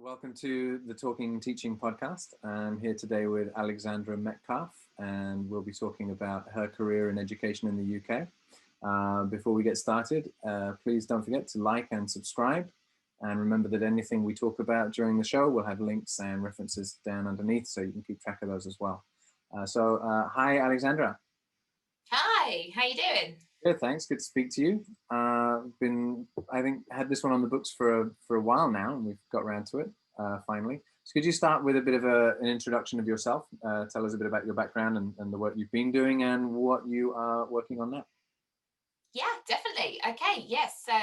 Welcome to the Talking Teaching podcast. I'm here today with Alexandra Metcalf, and we'll be talking about her career in education in the UK. Before we get started, please don't forget to like and subscribe. And remember that anything we talk about during the show will have links and references down underneath, so you can keep track of those as well. Hi, Alexandra. Hi, how you doing? Good, thanks. Good to speak to you. I think, had this one on the books for a while now, and we've got around to it finally. So could you start with a bit of an introduction of yourself? Tell us a bit about your background and the work you've been doing and what you are working on now. Yeah, definitely. Okay, yes. So,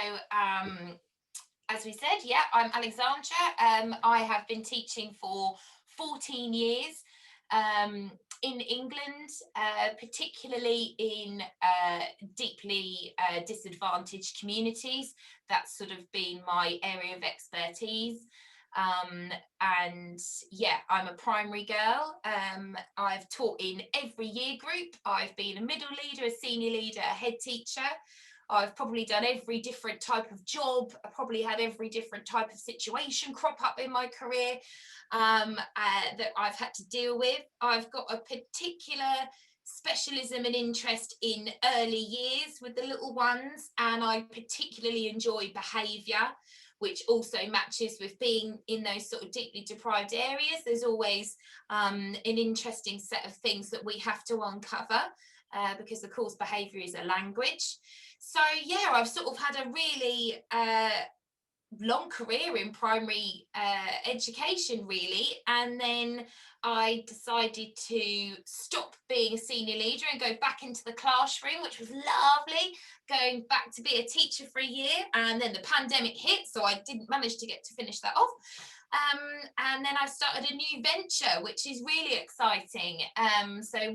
as we said, yeah, I'm Alexandra. I have been teaching for 14 years in England, particularly in deeply disadvantaged communities. That's sort of been my area of expertise. And yeah, I'm a primary girl. I've taught in every year group. I've been a middle leader, a senior leader, a head teacher. I've probably done every different type of job. I probably had every different type of situation crop up in my career that I've had to deal with. I've got a particular specialism and interest in early years with the little ones, and I particularly enjoy behaviour, which also matches with being in those sort of deeply deprived areas. There's always an interesting set of things that we have to uncover because, of course, behaviour is a language. So, yeah, I've sort of had a really long career in primary education, really. And then I decided to stop being a senior leader and go back into the classroom, which was lovely, going back to be a teacher for a year. And then the pandemic hit, so I didn't manage to get to finish that off. And then I started a new venture, which is really exciting. So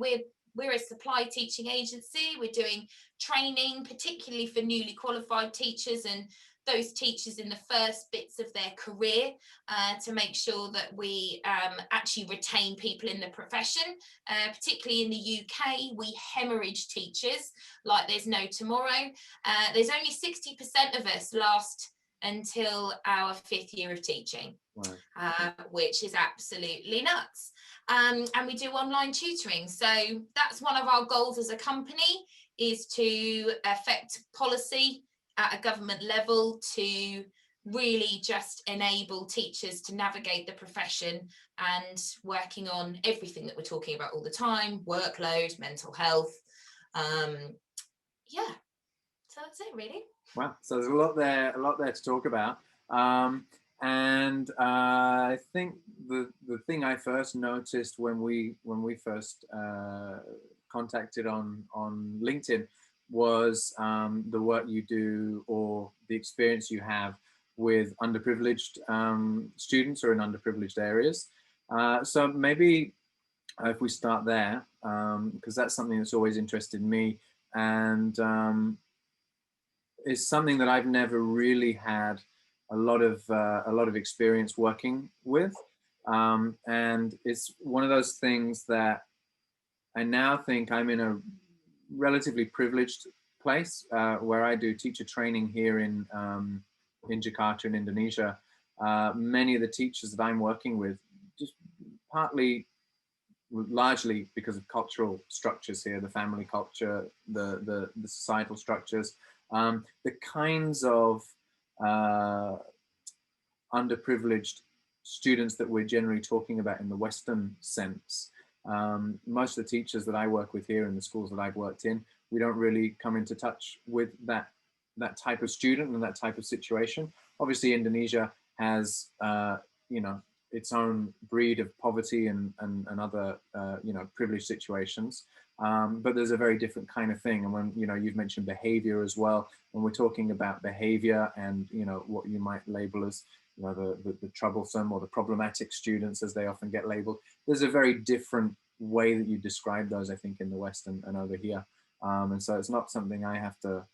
we're a supply teaching agency. We're doing training, particularly for newly qualified teachers and those teachers in the first bits of their career to make sure that we actually retain people in the profession. Particularly in the UK, we hemorrhage teachers like there's no tomorrow. There's only 60% of us last until our 5th year of teaching. Wow. Which is absolutely nuts. And we do online tutoring. So that's one of our goals as a company, is to affect policy at a government level to really just enable teachers to navigate the profession, and working on everything that we're talking about all the time: workload, mental health. Yeah, so that's it, really. Wow, so there's a lot there to talk about. I think the thing I first noticed when we first contacted on LinkedIn was the work you do, or the experience you have with underprivileged students or in underprivileged areas. So maybe if we start there, because that's something that's always interested me, and is something that I've never really had a lot of experience working with, and it's one of those things that I now think I'm in a relatively privileged place where I do teacher training here in Jakarta in Indonesia. Many of the teachers that I'm working with, just largely because of cultural structures here, the family culture, the societal structures, the kinds of underprivileged students that we're generally talking about in the Western sense. Most of the teachers that I work with here in the schools that I've worked in, we don't really come into touch with that type of student and that type of situation. Obviously, Indonesia has, its own breed of poverty and other, privileged situations. But there's a very different kind of thing. And when, you've mentioned behavior as well, when we're talking about behavior and, what you might label as, the troublesome or the problematic students, as they often get labeled, there's a very different way that you describe those, I think, in the West and over here. And so it's not something I have to,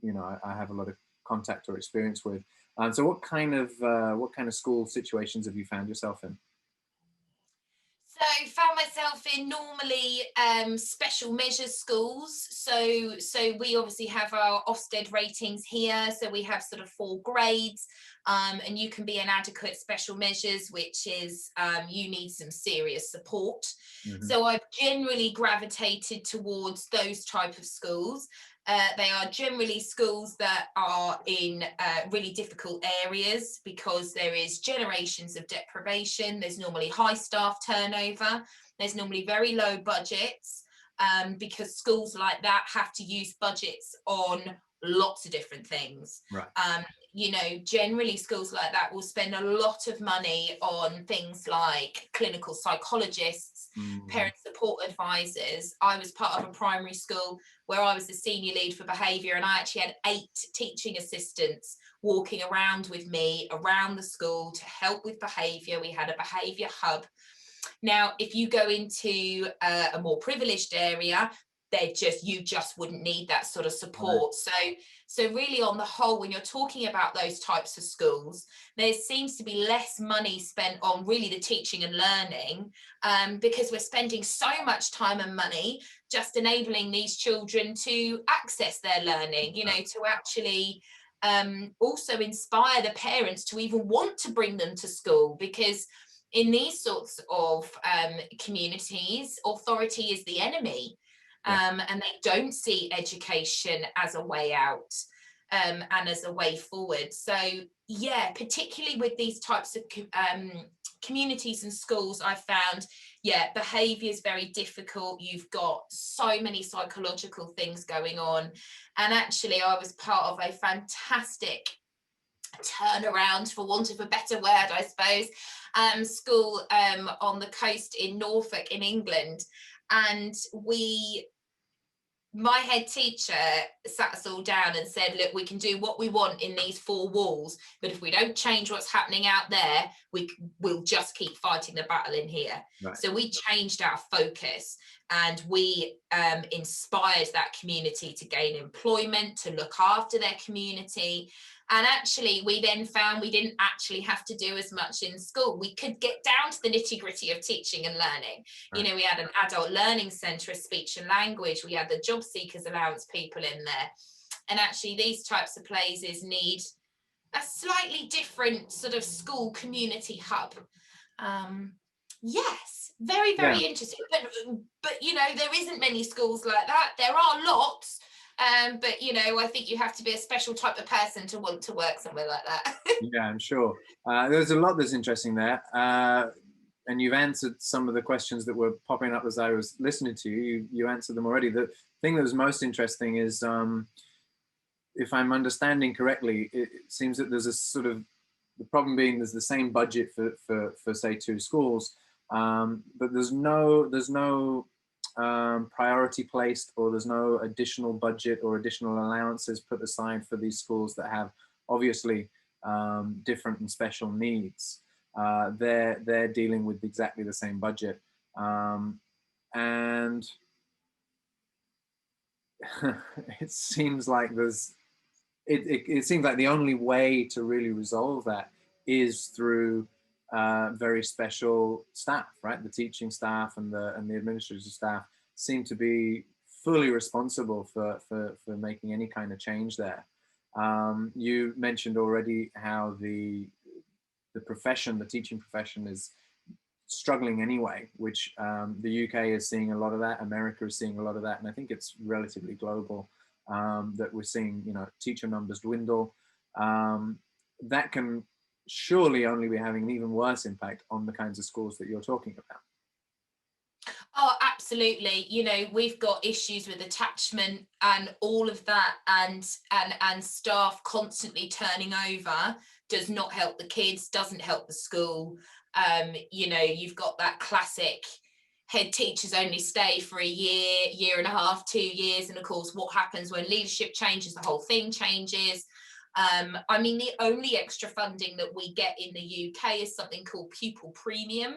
I have a lot of contact or experience with. So what kind of school situations have you found yourself in? So found myself in normally special measures schools. So we obviously have our Ofsted ratings here. So we have sort of 4 grades, and you can be inadequate special measures, which is you need some serious support. Hmm. So I've generally gravitated towards those type of schools. They are generally schools that are in really difficult areas because there is generations of deprivation. There's normally high staff turnover. There's normally very low budgets, because schools like that have to use budgets on lots of different things. Right. Generally schools like that will spend a lot of money on things like clinical psychologists, Mm. parent support advisors. I was part of a primary school where I was the senior lead for behaviour, and I actually had 8 teaching assistants walking around with me around the school to help with behaviour. We had a behaviour hub. Now, if you go into a more privileged area, you just wouldn't need that sort of support. Right. So really, on the whole, when you're talking about those types of schools, there seems to be less money spent on really the teaching and learning, because we're spending so much time and money just enabling these children to access their learning, to actually also inspire the parents to even want to bring them to school, because in these sorts of communities, authority is the enemy. Yeah. And they don't see education as a way out, and as a way forward. So yeah, particularly with these types of communities and schools, I found, behavior is very difficult. You've got so many psychological things going on. And actually, I was part of a fantastic turnaround, for want of a better word, I suppose, school on the coast in Norfolk in England. And my head teacher sat us all down and said, look, we can do what we want in these 4 walls, but if we don't change what's happening out there, we'll just keep fighting the battle in here. Right. So we changed our focus, and we inspired that community to gain employment, to look after their community. And actually, we then found we didn't actually have to do as much in school. We could get down to the nitty gritty of teaching and learning. Right. We had an adult learning centre of speech and language. We had the job seekers allowance people in there. And actually, these types of places need a slightly different sort of school community hub. Yes, very, Yeah. very interesting. But there isn't many schools like that. There are lots. But I think you have to be a special type of person to want to work somewhere like that. Yeah, I'm sure. There's a lot that's interesting there. And you've answered some of the questions that were popping up as I was listening to you. You answered them already. The thing that was most interesting is, if I'm understanding correctly, it seems that there's a sort of, the problem being there's the same budget for say 2 schools, but there's no priority placed, or there's no additional budget or additional allowances put aside for these schools that have obviously different and special needs. They're dealing with exactly the same budget, and it seems like it seems like the only way to really resolve that is through very special staff, right? The teaching staff and the administrative staff seem to be fully responsible for making any kind of change there. You mentioned already how the profession, the teaching profession, is struggling anyway, which the UK is seeing a lot of that, America is seeing a lot of that, and I think it's relatively global, that we're seeing, teacher numbers dwindle. That can surely only be having an even worse impact on the kinds of schools that you're talking about. Oh, absolutely. We've got issues with attachment and all of that, and staff constantly turning over does not help the kids, doesn't help the school. You've got that classic head teachers only stay for a year and a half, 2 years, and of course, what happens when leadership changes? The whole thing changes. The only extra funding that we get in the UK is something called Pupil Premium,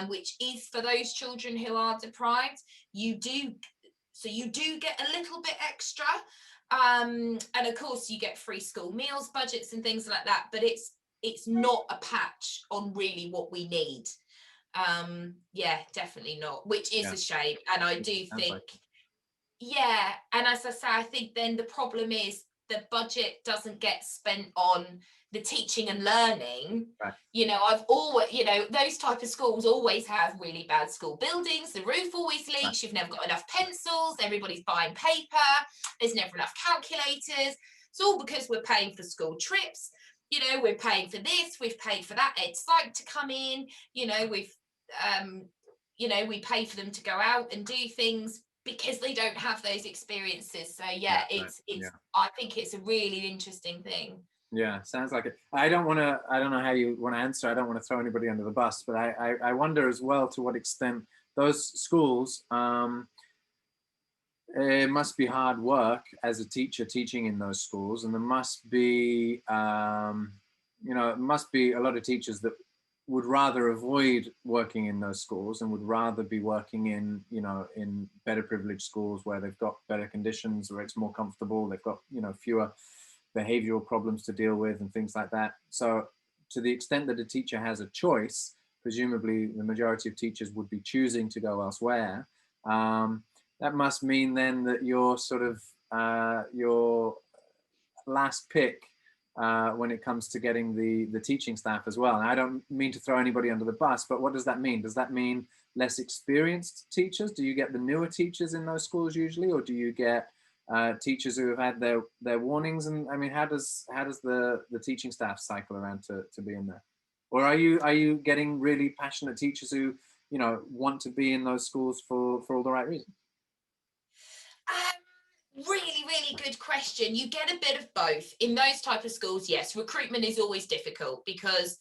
which is for those children who are deprived. You do get a little bit extra, and of course you get free school meals budgets and things like that, but it's not a patch on really what we need. Yeah, definitely not, which is Yeah, a shame. And I do sounds think, like it. yeah, and as I say, I think then the problem is the budget doesn't get spent on the teaching and learning. Right. You know, I've always, you know, those type of schools always have really bad school buildings. The roof always Right. leaks. You've never got enough pencils. Everybody's buying paper. There's never enough calculators. It's all because we're paying for school trips. You know, we're paying for this. We've paid for that ed psych to come in. You know, um, we pay for them to go out and do things because they don't have those experiences. So yeah, Yeah. Right. it's Yeah. I think it's a really interesting thing. Yeah, sounds like it. I don't want to, I don't know how you want to answer. I don't want to throw anybody under the bus, but I wonder as well to what extent those schools, it must be hard work as a teacher teaching in those schools. And there must be, it must be a lot of teachers that would rather avoid working in those schools and would rather be working in, in better privileged schools where they've got better conditions, where it's more comfortable, they've got, fewer behavioral problems to deal with and things like that. So to the extent that a teacher has a choice, presumably the majority of teachers would be choosing to go elsewhere. That must mean then that you're sort of your last pick when it comes to getting the teaching staff as well. And I don't mean to throw anybody under the bus, but what does that mean? Does that mean less experienced teachers? Do you get the newer teachers in those schools usually, or do you get teachers who have had their warnings? And I mean, how does the teaching staff cycle around to be in there? Or are you getting really passionate teachers who want to be in those schools for all the right reasons? Really, really good question. You get a bit of both in those type of schools. Yes, recruitment is always difficult because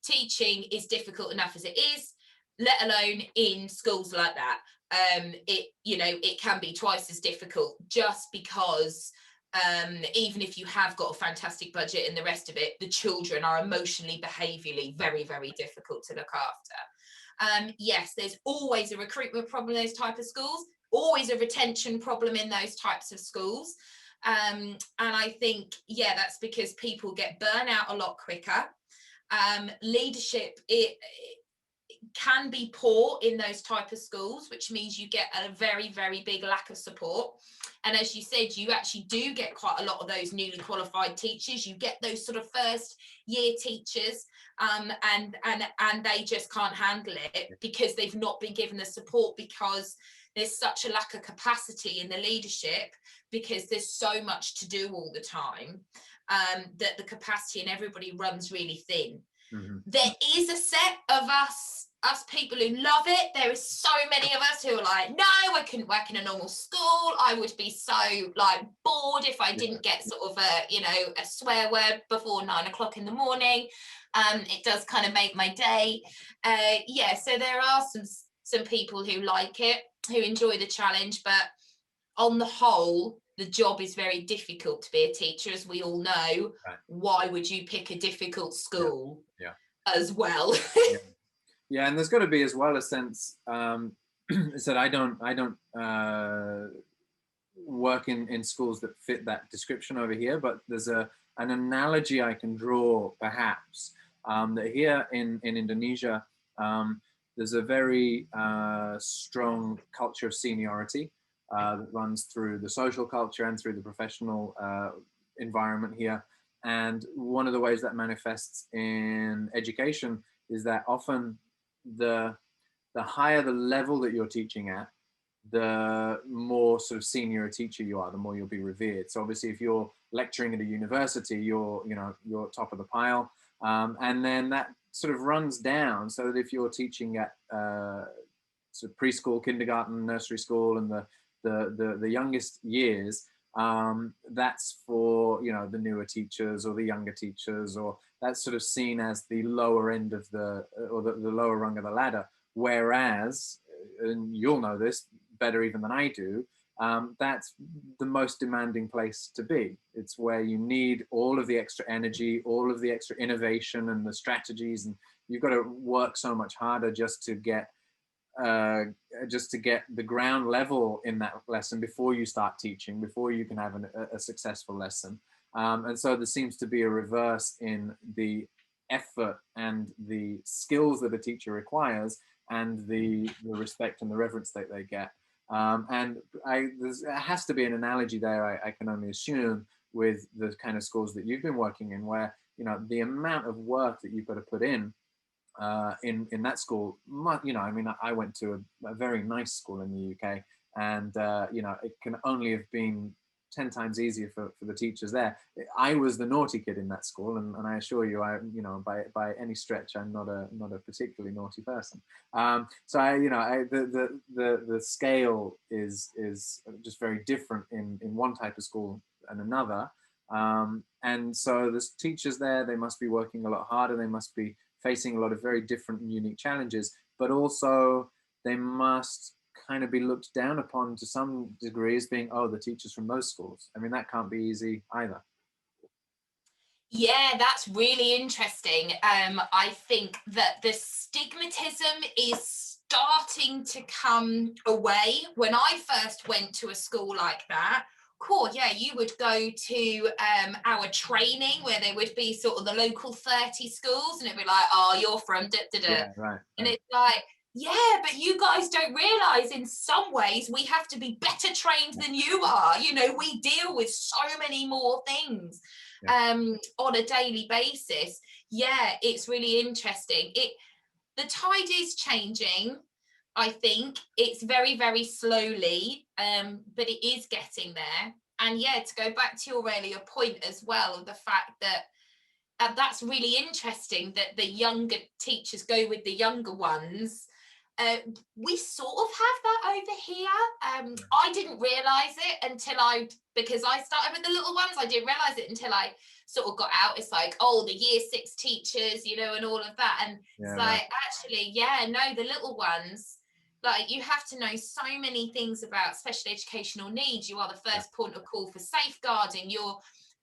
teaching is difficult enough as it is, let alone in schools like that. It can be twice as difficult just because even if you have got a fantastic budget and the rest of it, the children are emotionally, behaviourally very, very difficult to look after. Yes, there's always a recruitment problem in those type of schools, always a retention problem in those types of schools. And I think, yeah, that's because people get burnt out a lot quicker. Leadership, it can be poor in those type of schools, which means you get a very, very big lack of support. And as you said, you actually do get quite a lot of those newly qualified teachers. You get those sort of first year teachers, and they just can't handle it because they've not been given the support, because there's such a lack of capacity in the leadership, because there's so much to do all the time, that the capacity in everybody runs really thin. Mm-hmm. There is a set of us people who love it. There is so many of us who are like, no, I couldn't work in a normal school. I would be so bored if I didn't get sort of a swear word before 9 o'clock in the morning. It does kind of make my day. So there are some people who like it, who enjoy the challenge, but on the whole, the job is very difficult to be a teacher, as we all know. Right. Why would you pick a difficult school? Yeah. As well? Yeah, and there's got to be as well a sense that I don't work in schools that fit that description over here, but there's an analogy I can draw perhaps, that here in Indonesia, there's a very strong culture of seniority that runs through the social culture and through the professional environment here. And one of the ways that manifests in education is that often the higher the level that you're teaching at, the more sort of senior a teacher you are, the more you'll be revered. So obviously, if you're lecturing at a university, you're top of the pile, and then that sort of runs down. So that if you're teaching at sort of preschool, kindergarten, nursery school, and the youngest years, that's for the newer teachers or the younger teachers, or that's sort of seen as the lower end of the lower rung of the ladder. Whereas, and you'll know this better even than I do, that's the most demanding place to be. It's where you need all of the extra energy, all of the extra innovation and the strategies, and you've got to work so much harder just to get the ground level in that lesson before you start teaching, before you can have a successful lesson. And so there seems to be a reverse in the effort and the skills that a teacher requires and the respect and the reverence that they get. And there has to be an analogy there, I can only assume, with the kind of schools that you've been working in, where, you know, the amount of work that you've got to put in that school, you know, I mean, I went to a very nice school in the UK, and you know, it can only have been 10 times easier for the teachers there. I was the naughty kid in that school, and I assure you, you know, by any stretch, I'm not a particularly naughty person. So you know, the scale is just very different in one type of school and another. And so there's teachers there, they must be working a lot harder, they must be facing a lot of very different and unique challenges, but also they must kind of be looked down upon to some degree as being, oh, the teachers from those schools. I mean, that can't be easy either. Yeah, that's really interesting. I think that the stigmatism is starting to come away. When I first went to a school like that, cool, yeah, you would go to our training where there would be sort of the local 30 schools, and it'd be like, oh, you're from da da da. Yeah, right. And it's like, yeah, but you guys don't realize in some ways we have to be better trained than you are. You know, we deal with so many more things on a daily basis. Yeah, it's really interesting. The tide is changing. I think it's very, very slowly, but it is getting there. And yeah, to go back to your earlier point as well, the fact that that's really interesting that the younger teachers go with the younger ones. We sort of have that over here. I didn't realize it because I started with the little ones. I didn't realize it until I sort of got out. It's like, oh, the year 6 teachers, you know, and all of that. And Yeah, it's like, actually, yeah, no, the little ones, like, you have to know so many things about special educational needs. You are the first point of call for safeguarding.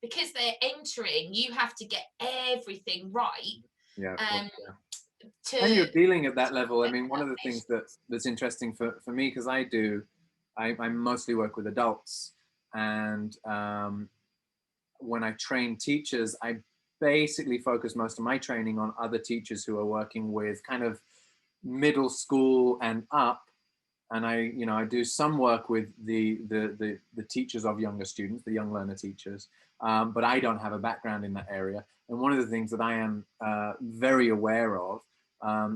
Because they're entering, you have to get everything right. Yeah, and you're dealing at that level. I mean, one of the things that's interesting for me, because I mostly work with adults, and when I train teachers, I basically focus most of my training on other teachers who are working with kind of middle school and up. And I do some work with the teachers of younger students, the young learner teachers, but I don't have a background in that area. And one of the things that I am very aware of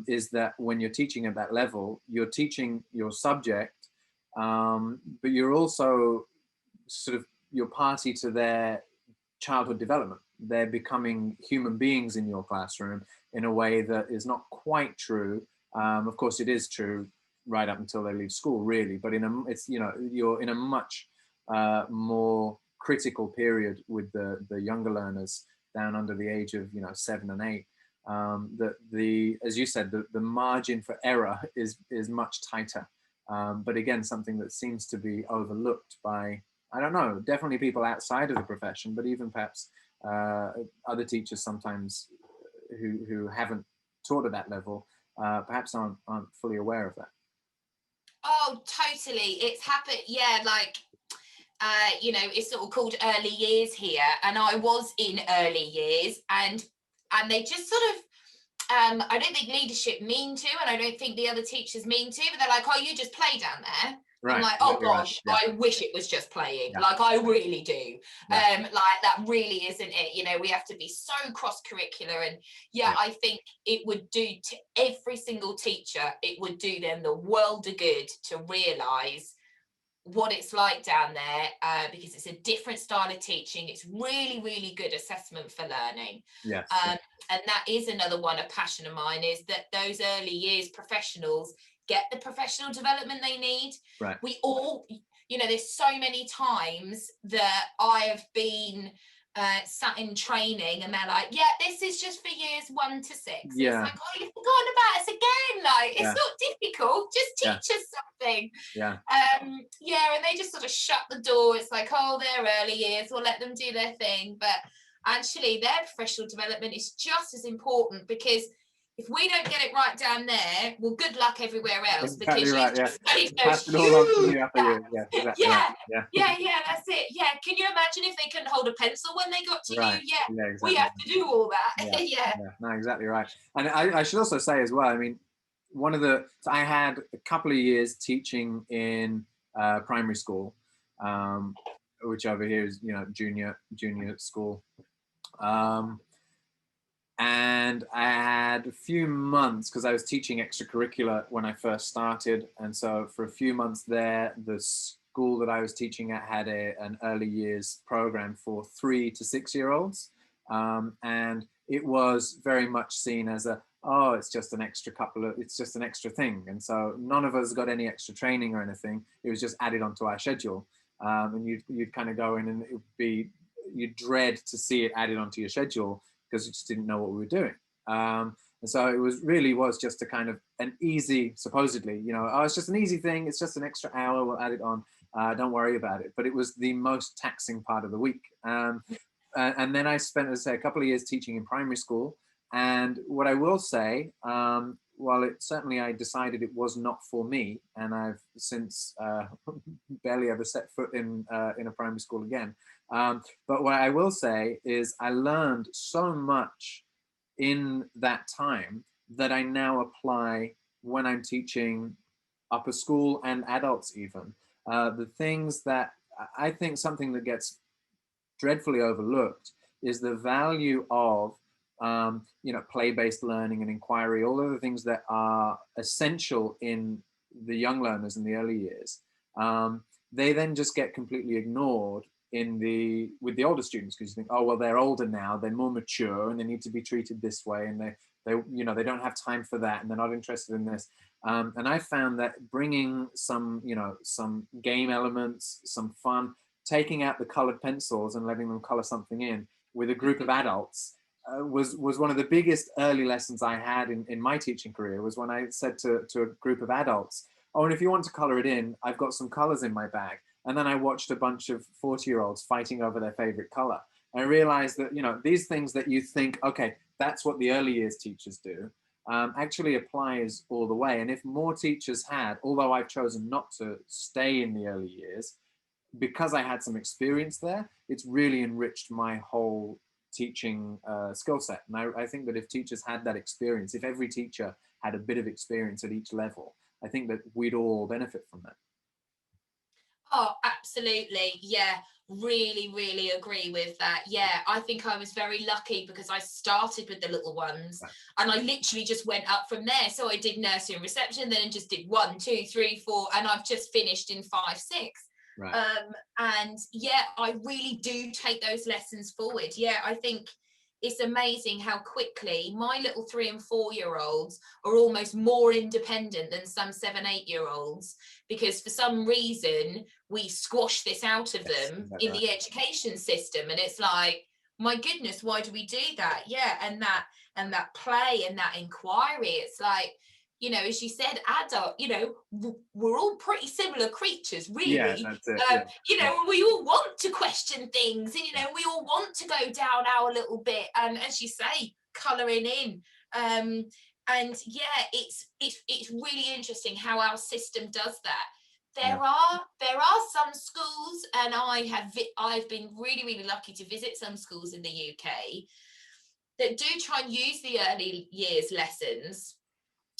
is that when you're teaching at that level, you're teaching your subject, but you're also sort of, you're party to their childhood development. They're becoming human beings in your classroom in a way that is not quite true. Of course, it is true right up until they leave school, really, but you're in a much more critical period with the younger learners down under the age of 7 and 8. That as you said, the margin for error is much tighter. But again, something that seems to be overlooked by, I don't know, definitely people outside of the profession, but even perhaps other teachers sometimes who haven't taught at that level, perhaps aren't fully aware of that. Oh, totally. It's happened. Yeah, like, it's sort of called early years here. And I was in early years, and they just sort of, I don't think leadership mean to, and I don't think the other teachers mean to, but they're like, oh, you just play down there. Right. I'm like, oh gosh, right. Yeah. I wish it was just playing. Yeah. Like, I really do. Yeah. Like, that really isn't it. We have to be so cross-curricular, and yeah, I think it would do to every single teacher, it would do them the world of good to realise what it's like down there, because it's a different style of teaching. It's really, really good assessment for learning. Yes. And that is another one, a passion of mine, is that those early years professionals get the professional development they need. Right. We all, there's so many times that I have been sat in training and they're like, yeah, this is just for years 1 to 6. Yeah. It's like, oh, you've forgotten about us again. Like, it's not difficult. Just teach us something. Yeah. And they just sort of shut the door. It's like, oh, they're early years, we'll let them do their thing. But actually, their professional development is just as important, because if we don't get it right down there, well, good luck everywhere else. Exactly, because right, yeah. Pass it all on to the upper years. Yeah, exactly. Yeah. Right. Yeah, that's it. Yeah, can you imagine if they couldn't hold a pencil when they got to right. you? Yeah, exactly. We have to do all that. Yeah. No, exactly right. And I should also say as well, I mean, so I had a couple of years teaching in primary school, which over here is, you know, junior school. And I had a few months, because I was teaching extracurricular when I first started. And so for a few months there, the school that I was teaching at had an early years program for 3 to 6 year olds. And it was very much seen as oh, it's just an extra it's just an extra thing. And so none of us got any extra training or anything. It was just added onto our schedule. And you'd kind of go in, and you'd dread to see it added onto your schedule, because you just didn't know what we were doing. And so it was just a kind of an easy, supposedly, you know, oh, it's just an easy thing. It's just an extra hour. We'll add it on. Don't worry about it. But it was the most taxing part of the week. And then I spent, as I say, a couple of years teaching in primary school. And what I will say, while I decided it was not for me, and I've since barely ever set foot in a primary school again. But what I will say is I learned so much in that time that I now apply when I'm teaching upper school and adults even. The things that I think something that gets dreadfully overlooked is the value of you know, play-based learning and inquiry, all of the things that are essential in the young learners in the early years. They then just get completely ignored with the older students, because you think, oh, well, they're older now, they're more mature, and they need to be treated this way, and they you know, they don't have time for that, and they're not interested in this. And I found that bringing some, you know, some game elements, some fun, taking out the colored pencils and letting them color something in with a group of adults was one of the biggest early lessons I had in my teaching career. Was when I said to a group of adults, oh, and if you want to color it in, I've got some colors in my bag. And then I watched a bunch of 40-year-olds fighting over their favorite color. And I realized that, you know, these things that you think, okay, that's what the early years teachers do, actually applies all the way. And if more teachers had, although I've chosen not to stay in the early years, because I had some experience there, it's really enriched my whole teaching skill set. And I think that if teachers had that experience, if every teacher had a bit of experience at each level, I think that we'd all benefit from that. Oh, absolutely. Yeah, really, really agree with that. Yeah, I think I was very lucky because I started with the little ones, Right. and I literally just went up from there. So I did nursery and reception, then just did 1, 2, 3, 4, and I've just finished in 5, 6. Right. And yeah, I really do take those lessons forward. Yeah, I think it's amazing how quickly my little 3 and 4 year olds are almost more independent than some 7, 8 year olds, because for some reason we squash this out of them in the education system, and it's like, my goodness, why do we do that? Yeah, and that play and that inquiry, it's like, you know, as you said, adult, you know, we're all pretty similar creatures, really. Yeah, that's it. Yeah. You know, we all want to question things, and, you know, we all want to go down our little bit, and as you say, colouring in. And yeah, it's really interesting how our system does that. There are some schools, and I've been really, really lucky to visit some schools in the UK that do try and use the early years lessons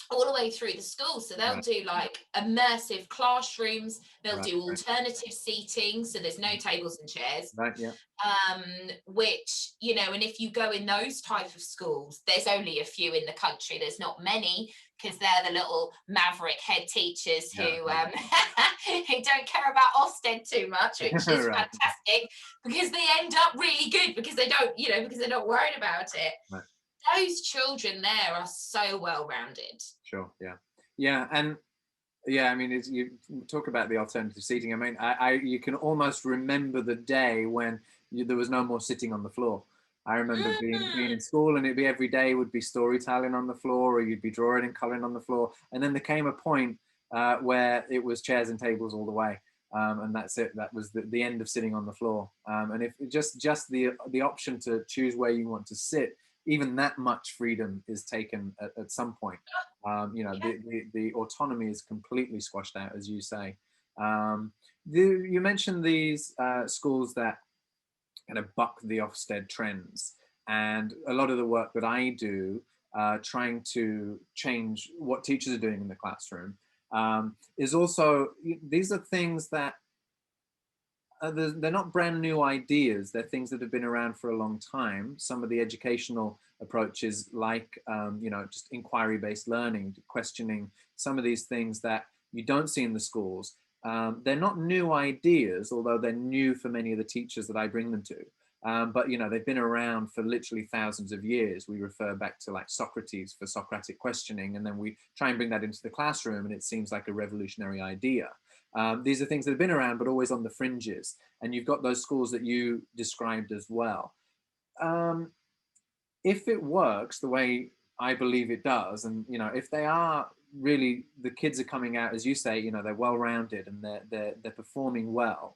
all the way through the school. So they'll do like immersive classrooms, they'll do alternative seating, so there's no tables and chairs. Which, you know, and if you go in those type of schools, there's only a few in the country, there's not many, because they're the little maverick head teachers who who don't care about Ofsted too much, which is fantastic, because they end up really good, because they don't, you know, because they're not worried about it. Those children there are so well rounded. Sure. Yeah. And yeah, I mean, you talk about the alternative seating. I mean, you can almost remember the day when there was no more sitting on the floor. I remember being in school, and it'd be every day would be storytelling on the floor, or you'd be drawing and coloring on the floor. And then there came a point where it was chairs and tables all the way. And that's it. That was the end of sitting on the floor. And if just the option to choose where you want to sit, even that much freedom is taken at some point. You know, the autonomy is completely squashed out, as you say. You mentioned these schools that kind of buck the Ofsted trends, and a lot of the work that I do trying to change what teachers are doing in the classroom, is also, these are things that they're not brand new ideas. They're things that have been around for a long time. Some of the educational approaches, like just inquiry-based learning, questioning, some of these things that you don't see in the schools. They're not new ideas, although they're new for many of the teachers that I bring them to. But they've been around for literally thousands of years. We refer back to like Socrates for Socratic questioning, and then we try and bring that into the classroom, and it seems like a revolutionary idea. These are things that have been around, but always on the fringes. And you've got those schools that you described as well. If it works the way I believe it does, and if they are really, the kids are coming out, as you say, they're well-rounded and they're performing well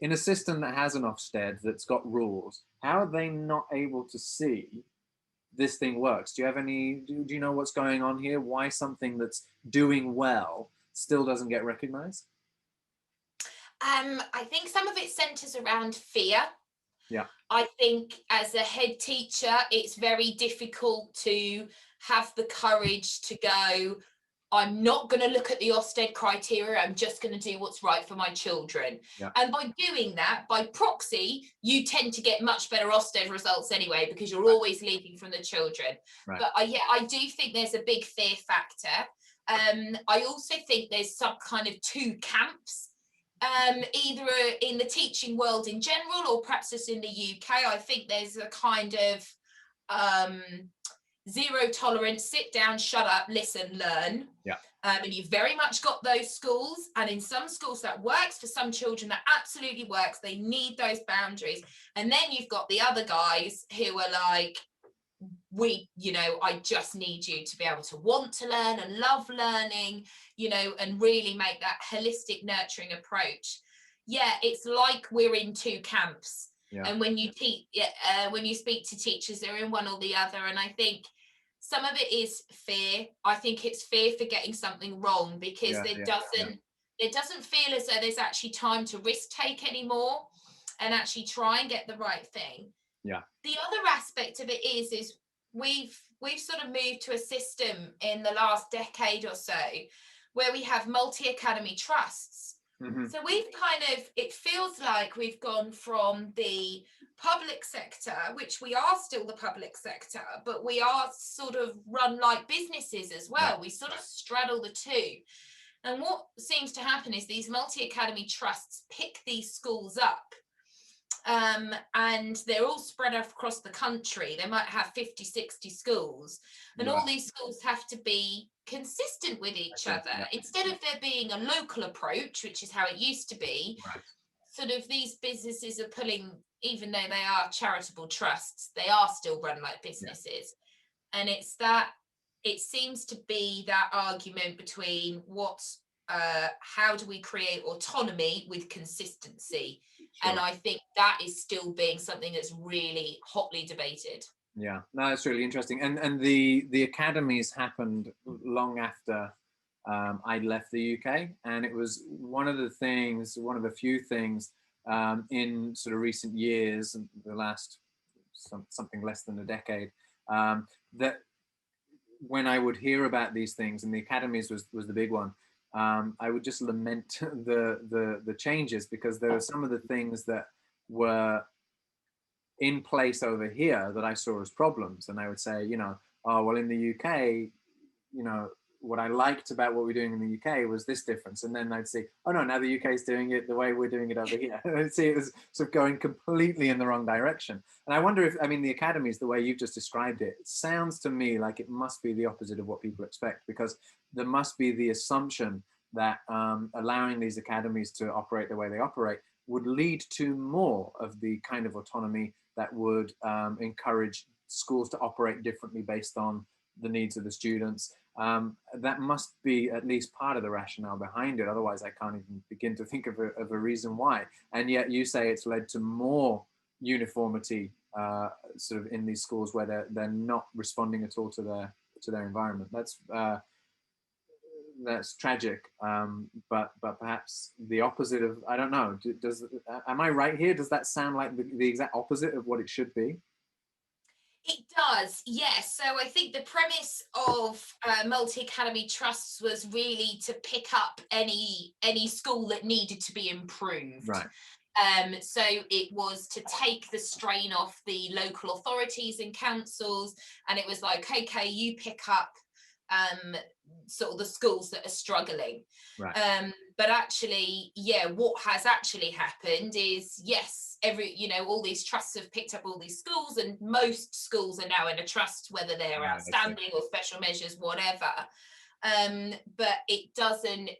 in a system that has an Ofsted, that's got rules, how are they not able to see this thing works? Do you have any, do you know what's going on here? Why something that's doing well still doesn't get recognized? I think some of it centers around fear. Yeah. I think as a head teacher, it's very difficult to have the courage to go, I'm not going to look at the Ofsted criteria. I'm just going to do what's right for my children. Yeah. And by doing that, by proxy, you tend to get much better Ofsted results anyway, because you're Right. always leading from the children. Right. But I do think there's a big fear factor. I also think there's some kind of two camps, either in the teaching world in general, or perhaps just in the UK. I think there's a kind of zero tolerance, sit down, shut up, listen, learn. Yeah. And you've very much got those schools, and in some schools that works, for some children that absolutely works. They need those boundaries. And then you've got the other guys who are like, I just need you to be able to want to learn and love learning, and really make that holistic, nurturing approach. Yeah, it's like we're in two camps. Yeah. And when you when you speak to teachers, they're in one or the other. And I think some of it is fear. I think it's fear for getting something wrong, because it doesn't feel as though there's actually time to risk take anymore and actually try and get the right thing. Yeah. The other aspect of it is we've sort of moved to a system in the last decade or so where we have multi-academy trusts. Mm-hmm. So we've it feels like we've gone from the public sector, which we are still the public sector, but we are sort of run like businesses as well. Right. We sort of straddle the two. And what seems to happen is these multi-academy trusts pick these schools up. And they're all spread across the country. They might have 50, 60 schools, and all these schools have to be consistent with each other. Yeah. Instead of there being a local approach, which is how it used to be, sort of these businesses are pulling, even though they are charitable trusts, they are still run like businesses. Yeah. And it's that, it seems to be that argument between how do we create autonomy with consistency? Sure. And I think that is still being something that's really hotly debated. Yeah, no, that's really interesting. And the academies happened long after I left the UK, and it was one of the few things in sort of recent years, the last something less than a decade, that when I would hear about these things, and the academies was the big one, I would just lament the changes, because there were some of the things that were in place over here that I saw as problems. And I would say, oh, well, in the UK, what I liked about what we're doing in the UK was this difference. And then I'd say, oh no, now the UK is doing it the way we're doing it over here. And I'd see it was sort of going completely in the wrong direction. And I wonder if, the academies, the way you've just described it, it sounds to me like it must be the opposite of what people expect, because there must be the assumption that allowing these academies to operate the way they operate would lead to more of the kind of autonomy that would encourage schools to operate differently based on the needs of the students. That must be at least part of the rationale behind it. Otherwise, I can't even begin to think of a reason why. And yet you say it's led to more uniformity sort of in these schools where they're not responding at all to their environment. That's tragic, but perhaps the opposite of, I don't know, am I right here? Does that sound like the exact opposite of what it should be? It does, yes. So I think the premise of multi-academy trusts was really to pick up any school that needed to be improved. Right. So it was to take the strain off the local authorities and councils, and it was like, okay, you pick up sort of the schools that are struggling. Right. But actually, yeah, what has actually happened is, yes, all these trusts have picked up all these schools, and most schools are now in a trust, whether they're Right, I see. outstanding or special measures, whatever. But it doesn't,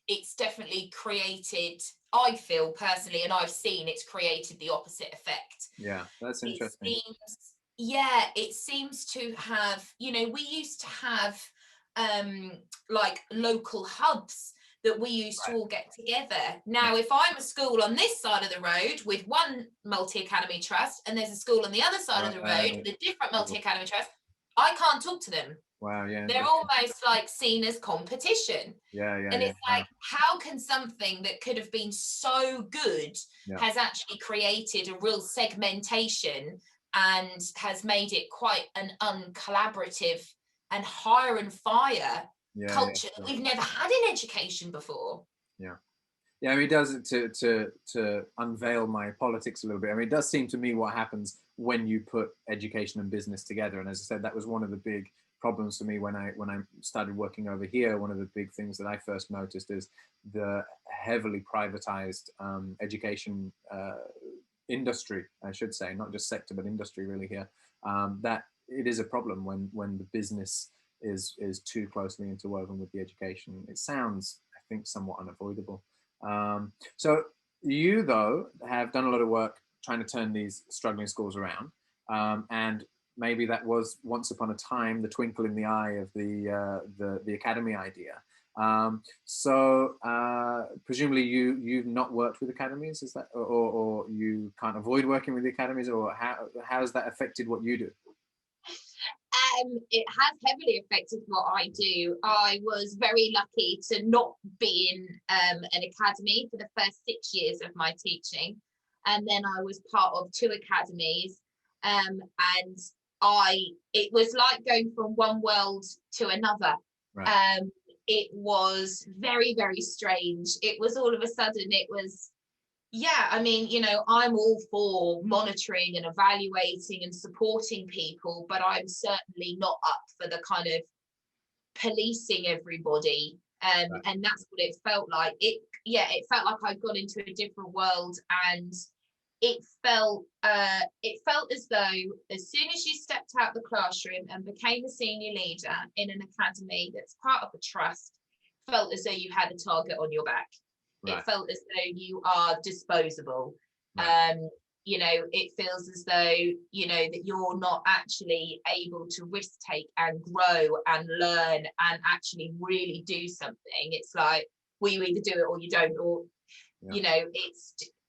it's definitely created, I feel personally, and I've seen it's created the opposite effect. Yeah, that's It interesting. seems, yeah, it seems to have, we used to have like local hubs that we used to Right. all get together. Right. Now, if I'm a school on this side of the road with one multi-academy trust, and there's a school on the other side of the road with a different multi-academy trust, I can't talk to them. Wow, yeah, They're interesting. almost like seen as competition. Yeah, yeah, And yeah. it's like, how can something that could have been so good Yeah, has actually created a real segmentation and has made it quite an uncollaborative and hire and fire yeah, yeah, culture that sure. we've never had in education before. Yeah. Yeah, I mean, it does, to unveil my politics a little bit. I mean, it does seem to me what happens when you put education and business together. And as I said, that was one of the big problems for me when I started working over here. One of the big things that I first noticed is the heavily privatized education industry, I should say, not just sector but industry really here. That it is a problem when the business is too closely interwoven with the education. It sounds, I think, somewhat unavoidable. So you, though, have done a lot of work trying to turn these struggling schools around, and maybe that was once upon a time the twinkle in the eye of the academy idea. Presumably you've not worked with academies, is that, or you can't avoid working with the academies, or how has that affected what you do? It has heavily affected what I do. I was very lucky to not be in an academy for the first 6 years of my teaching. And then I was part of two academies. And it was like going from one world to another. Right. It was very, very strange. It was all of a sudden, it was, yeah, I mean, I'm all for monitoring and evaluating and supporting people, but I'm certainly not up for the kind of policing everybody. Right. And that's what it felt like. It felt like I'd gone into a different world, and it felt as though as soon as you stepped out the classroom and became a senior leader in an academy that's part of a trust, felt as though you had a target on your back. Right. It felt as though you are disposable. Right. It feels as though, that you're not actually able to risk take and grow and learn and actually really do something. It's like, well, you either do it or you don't, or, Yeah.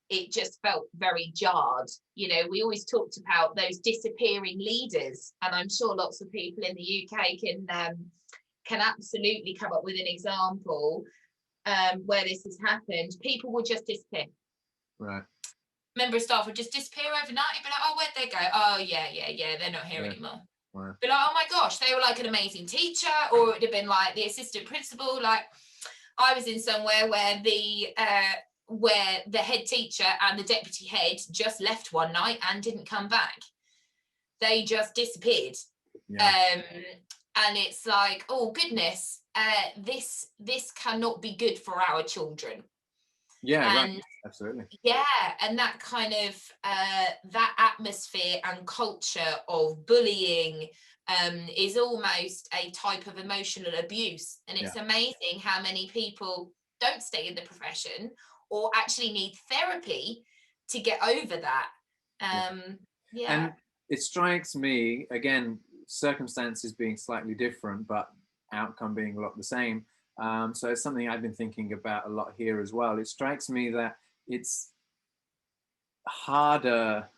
it just felt very jarred. We always talked about those disappearing leaders, and I'm sure lots of people in the UK can absolutely come up with an example where this has happened. People would just disappear. Right. Member of staff would just disappear overnight. You'd be like, oh, where'd they go? Oh, yeah, they're not here anymore. Wow. Be like, oh my gosh, they were like an amazing teacher, or it'd have been like the assistant principal. Like, I was in somewhere where the head teacher and the deputy head just left one night and didn't come back. They just disappeared. Yeah. And it's like, oh goodness, this cannot be good for our children. Yeah, and right. Absolutely. Yeah, and that kind of that atmosphere and culture of bullying is almost a type of emotional abuse. And it's amazing how many people don't stay in the profession or actually need therapy to get over that. And it strikes me, again, circumstances being slightly different, but outcome being a lot the same. So it's something I've been thinking about a lot here as well. It strikes me that it's harder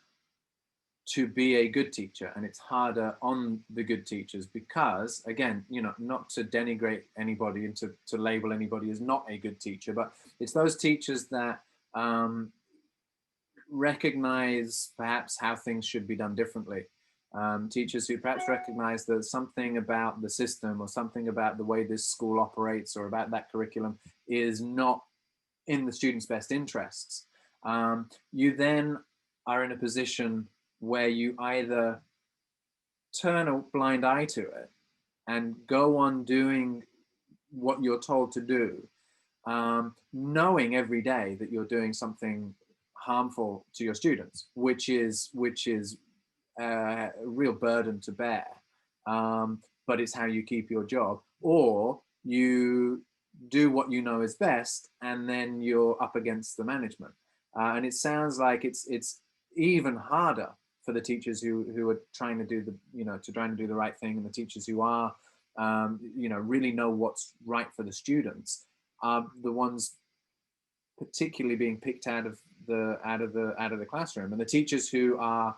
to be a good teacher, and it's harder on the good teachers because, again, not to denigrate anybody and to label anybody as not a good teacher, but it's those teachers that recognize perhaps how things should be done differently. Teachers who perhaps recognize that something about the system or something about the way this school operates or about that curriculum is not in the student's best interests. You then are in a position where you either turn a blind eye to it and go on doing what you're told to do, knowing every day that you're doing something harmful to your students, which is a real burden to bear. But it's how you keep your job, or you do what you know is best, and then you're up against the management. And it sounds like it's even harder for the teachers who are trying to do the right thing, and the teachers who are really know what's right for the students are the ones particularly being picked out of the classroom, and the teachers who are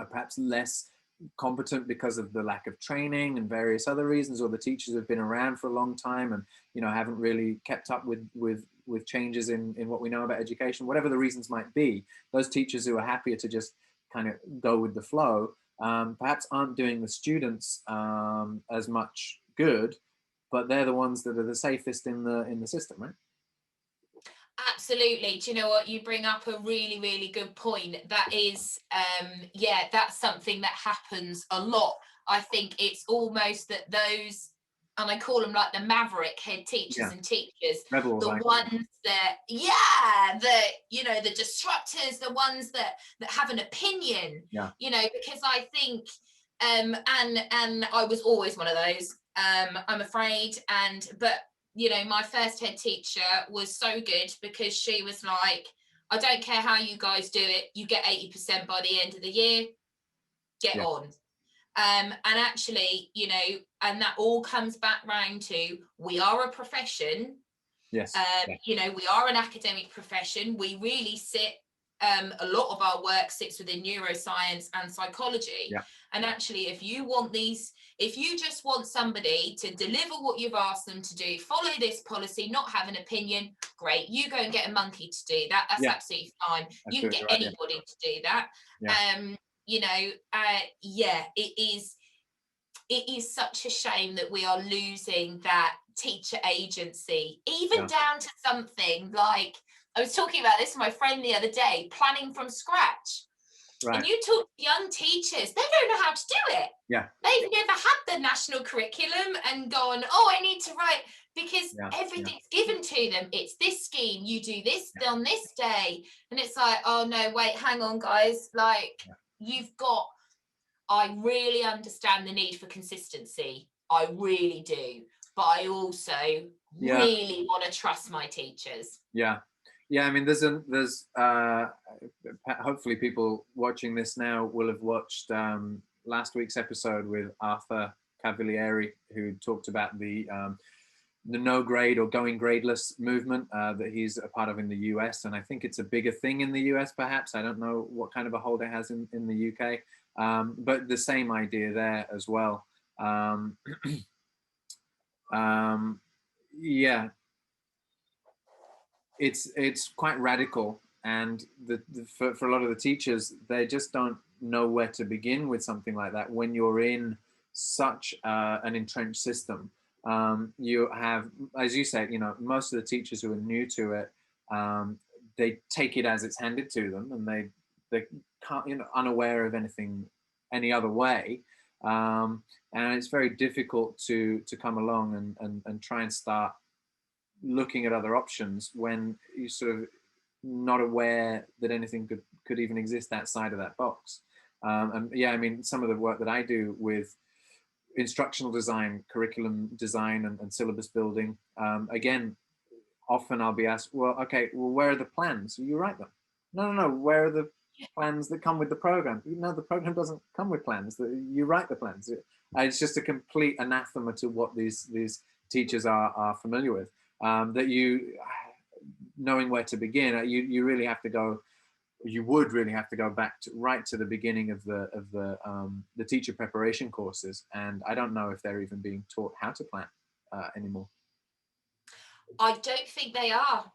perhaps less competent because of the lack of training and various other reasons, or the teachers have been around for a long time and haven't really kept up with changes in what we know about education, whatever the reasons might be. Those teachers who are happier to just kind of go with the flow, perhaps aren't doing the students as much good, but they're the ones that are the safest in the system, right? Absolutely. Do you know what? You bring up a really, really good point. That is, that's something that happens a lot. I think it's almost that those, and I call them like the maverick head teachers and teachers, Rebels, the ones that, the disruptors, the ones that have an opinion, because I think, and I was always one of those, I'm afraid, but my first head teacher was so good because she was like, I don't care how you guys do it, you get 80% by the end of the year, get on. And actually, and that all comes back round to, we are a profession. Yes. We are an academic profession. We really sit, a lot of our work sits within neuroscience and psychology. And actually, if you just want somebody to deliver what you've asked them to do, follow this policy, not have an opinion, great. You go and get a monkey to do that. That's absolutely fine. You can get anybody to do that. It is such a shame that we are losing that teacher agency, even down to something like, I was talking about this with my friend the other day, planning from scratch. Right. And you talk to young teachers, they don't know how to do it. They've never had the national curriculum and gone, I need to write, because everything's given to them. It's this scheme, you do this on this day. And it's like, oh no, wait, hang on, guys. Like, I really understand the need for consistency. I really do. But I also really want to trust my teachers. I mean, there's hopefully people watching this now will have watched last week's episode with Arthur Cavalieri, who talked about the no grade or going gradeless movement that he's a part of in the US. And I think it's a bigger thing in the US, perhaps. I don't know what kind of a hold it has in the UK, but the same idea there as well. It's quite radical, and for a lot of the teachers, they just don't know where to begin with something like that when you're in such an entrenched system. You have, as you say, most of the teachers who are new to it, they take it as it's handed to them, and they can't, unaware of anything any other way, and it's very difficult to come along and try and start looking at other options when you're sort of not aware that anything could even exist outside of that box. I mean, some of the work that I do with instructional design, curriculum design, and syllabus building, again, often I'll be asked, well, where are the plans? You write them. No, where are the plans that come with the program? No, the program doesn't come with plans. You write the plans. It's just a complete anathema to what these teachers are familiar with. That knowing where to begin, you really have to go. You would really have to go back right to the beginning of the teacher preparation courses, and I don't know if they're even being taught how to plan anymore. I don't think they are.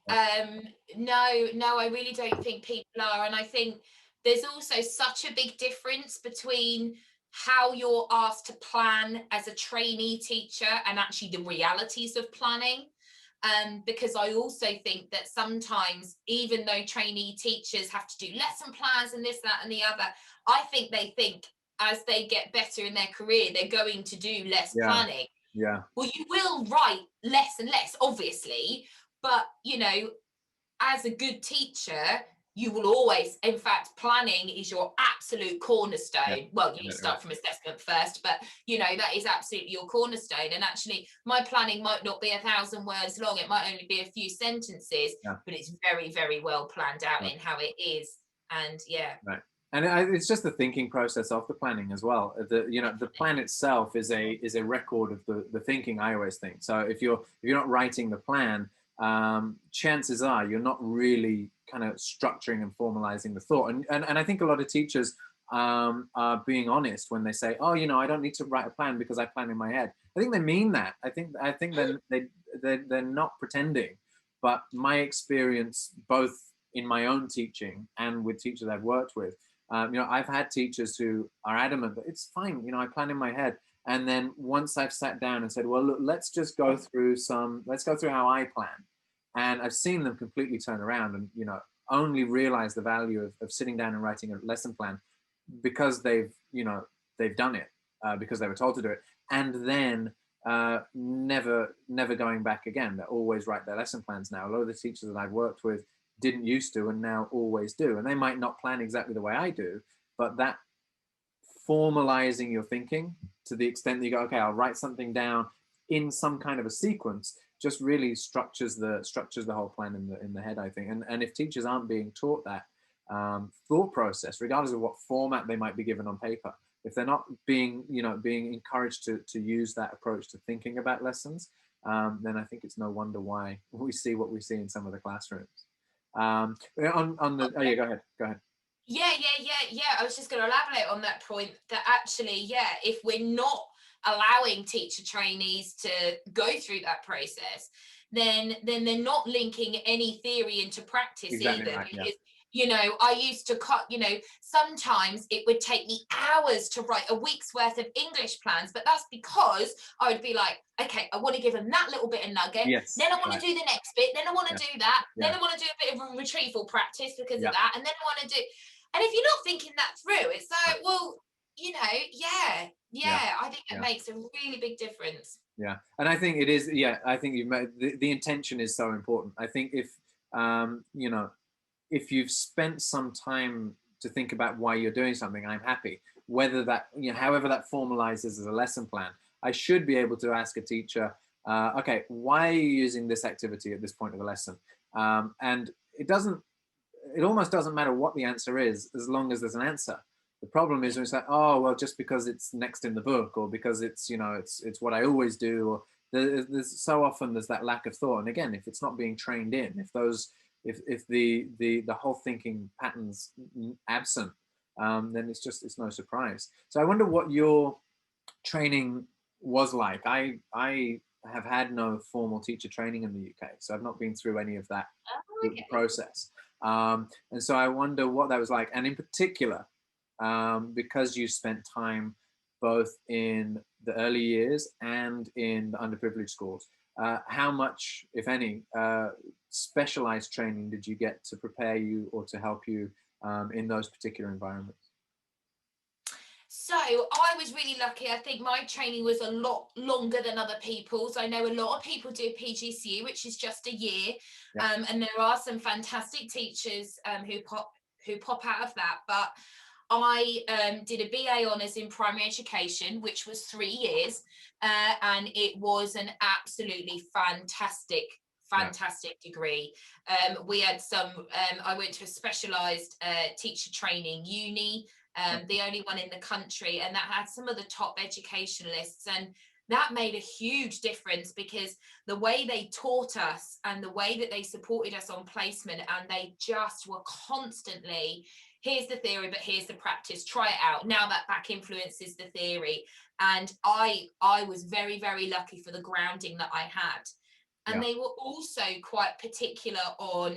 No, I really don't think people are. And I think there's also such a big difference between how you're asked to plan as a trainee teacher, and actually the realities of planning. Because I also think that sometimes, even though trainee teachers have to do lesson plans and this, that, and the other, I think they think as they get better in their career, they're going to do less Yeah. planning. Yeah. Well, you will write less and less, obviously, but as a good teacher, you will always, in fact, planning is your absolute cornerstone. Yeah. Well, you start from assessment first, but that is absolutely your cornerstone. And actually, my planning might not be 1,000 words long, it might only be a few sentences, but it's very, very well planned out in how it is. And right. And it's just the thinking process of the planning as well. The plan itself is a record of the thinking, I always think. So if you're not writing the plan, chances are you're not really kind of structuring and formalizing the thought. And I think a lot of teachers are being honest when they say, oh, I don't need to write a plan because I plan in my head. I think they mean that. I think they're not pretending. But my experience, both in my own teaching and with teachers I've worked with, I've had teachers who are adamant that it's fine. I plan in my head. And then once I've sat down and said, well, look, let's go through how I plan. And I've seen them completely turn around and, only realize the value of sitting down and writing a lesson plan because they've done it, because they were told to do it. And then never going back again. They always write their lesson plans now. A lot of the teachers that I've worked with didn't used to and now always do. And they might not plan exactly the way I do, but that formalizing your thinking to the extent that you go, okay, I'll write something down in some kind of a sequence, just really structures the whole plan in the head, I think. And if teachers aren't being taught that thought process, regardless of what format they might be given on paper, if they're not being encouraged to use that approach to thinking about lessons, then I think it's no wonder why we see what we see in some of the classrooms. On the oh yeah, go ahead. Yeah. I was just going to elaborate on that point, that actually, if we're not allowing teacher trainees to go through that process, then they're not linking any theory into practice either. Right, because I used to sometimes it would take me hours to write a week's worth of English plans, but that's because I would be like, okay, I want to give them that little bit of nugget, then I want to do the next bit, then I want to do that, then I want to do a bit of a retrieval practice because of that, and then I want to do. And if you're not thinking that through, it's like, well, I think it makes a really big difference. Yeah, and I think it is. Yeah, I think you've made the intention is so important. I think if if you've spent some time to think about why you're doing something, I'm happy. Whether that however that formalizes as a lesson plan, I should be able to ask a teacher, okay, why are you using this activity at this point of the lesson? And it almost doesn't matter what the answer is as long as there's an answer. The problem is when it's like, oh, well, just because it's next in the book, or because it's it's what I always do, or there's so often there's that lack of thought. And again, if it's not being trained in, if the whole thinking patterns absent, then it's no surprise. So I wonder what your training was like. I have had no formal teacher training in the UK, so I've not been through any of that process. And so I wonder what that was like. And in particular, because you spent time both in the early years and in the underprivileged schools, how much, if any, specialized training did you get to prepare you or to help you in those particular environments? So I was really lucky. I think my training was a lot longer than other people's. I know a lot of people do PGCE, which is just a year, and there are some fantastic teachers who pop out of that. But I did a BA Honours in primary education, which was 3 years, and it was an absolutely fantastic degree. We had I went to a specialised teacher training uni, the only one in the country, and that had some of the top educationalists, and that made a huge difference because the way they taught us and the way that they supported us on placement, and they just were constantly, here's the theory, but here's the practice, try it out. Now that back influences the theory. And I was very, very lucky for the grounding that I had. And they were also quite particular on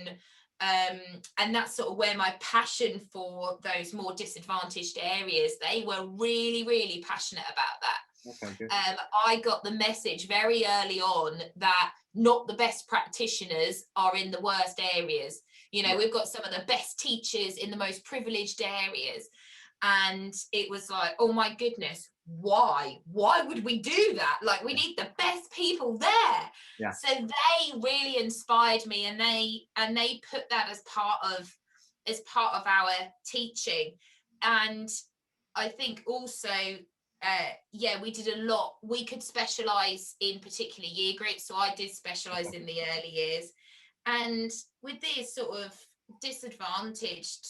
And that's sort of where my passion for those more disadvantaged areas, they were really, really passionate about that. Okay, good. I got the message very early on that not the best practitioners are in the worst areas. You know, Yeah. we've got some of the best teachers in the most privileged areas. And it was like, oh my goodness, why would we do that? Like, we need the best people there. Yeah. So they really inspired me, and they put that as part of our teaching. And I think also, we did a lot. We could specialize in particular year groups, so I did specialize in the early years. And with these sort of disadvantaged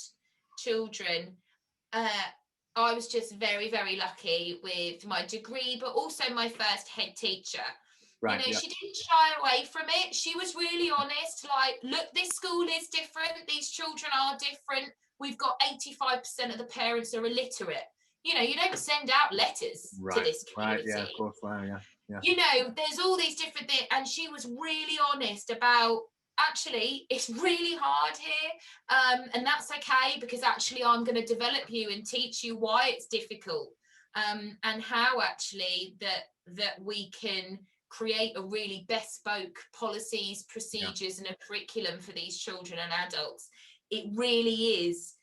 children, I was just very, very lucky with my degree, but also my first head teacher. Right, You know, yeah. she didn't shy away from it. She was really honest, like, look, this school is different. These children are different. We've got 85% of the parents are illiterate. You know, you don't send out letters to this community. Yeah, of course. Wow, yeah. You know, there's all these different things. And she was really honest about, actually, it's really hard here, and that's okay, because actually I'm going to develop you and teach you why it's difficult, and how actually that we can create a really bespoke policies, procedures, and a curriculum for these children and adults. It really is,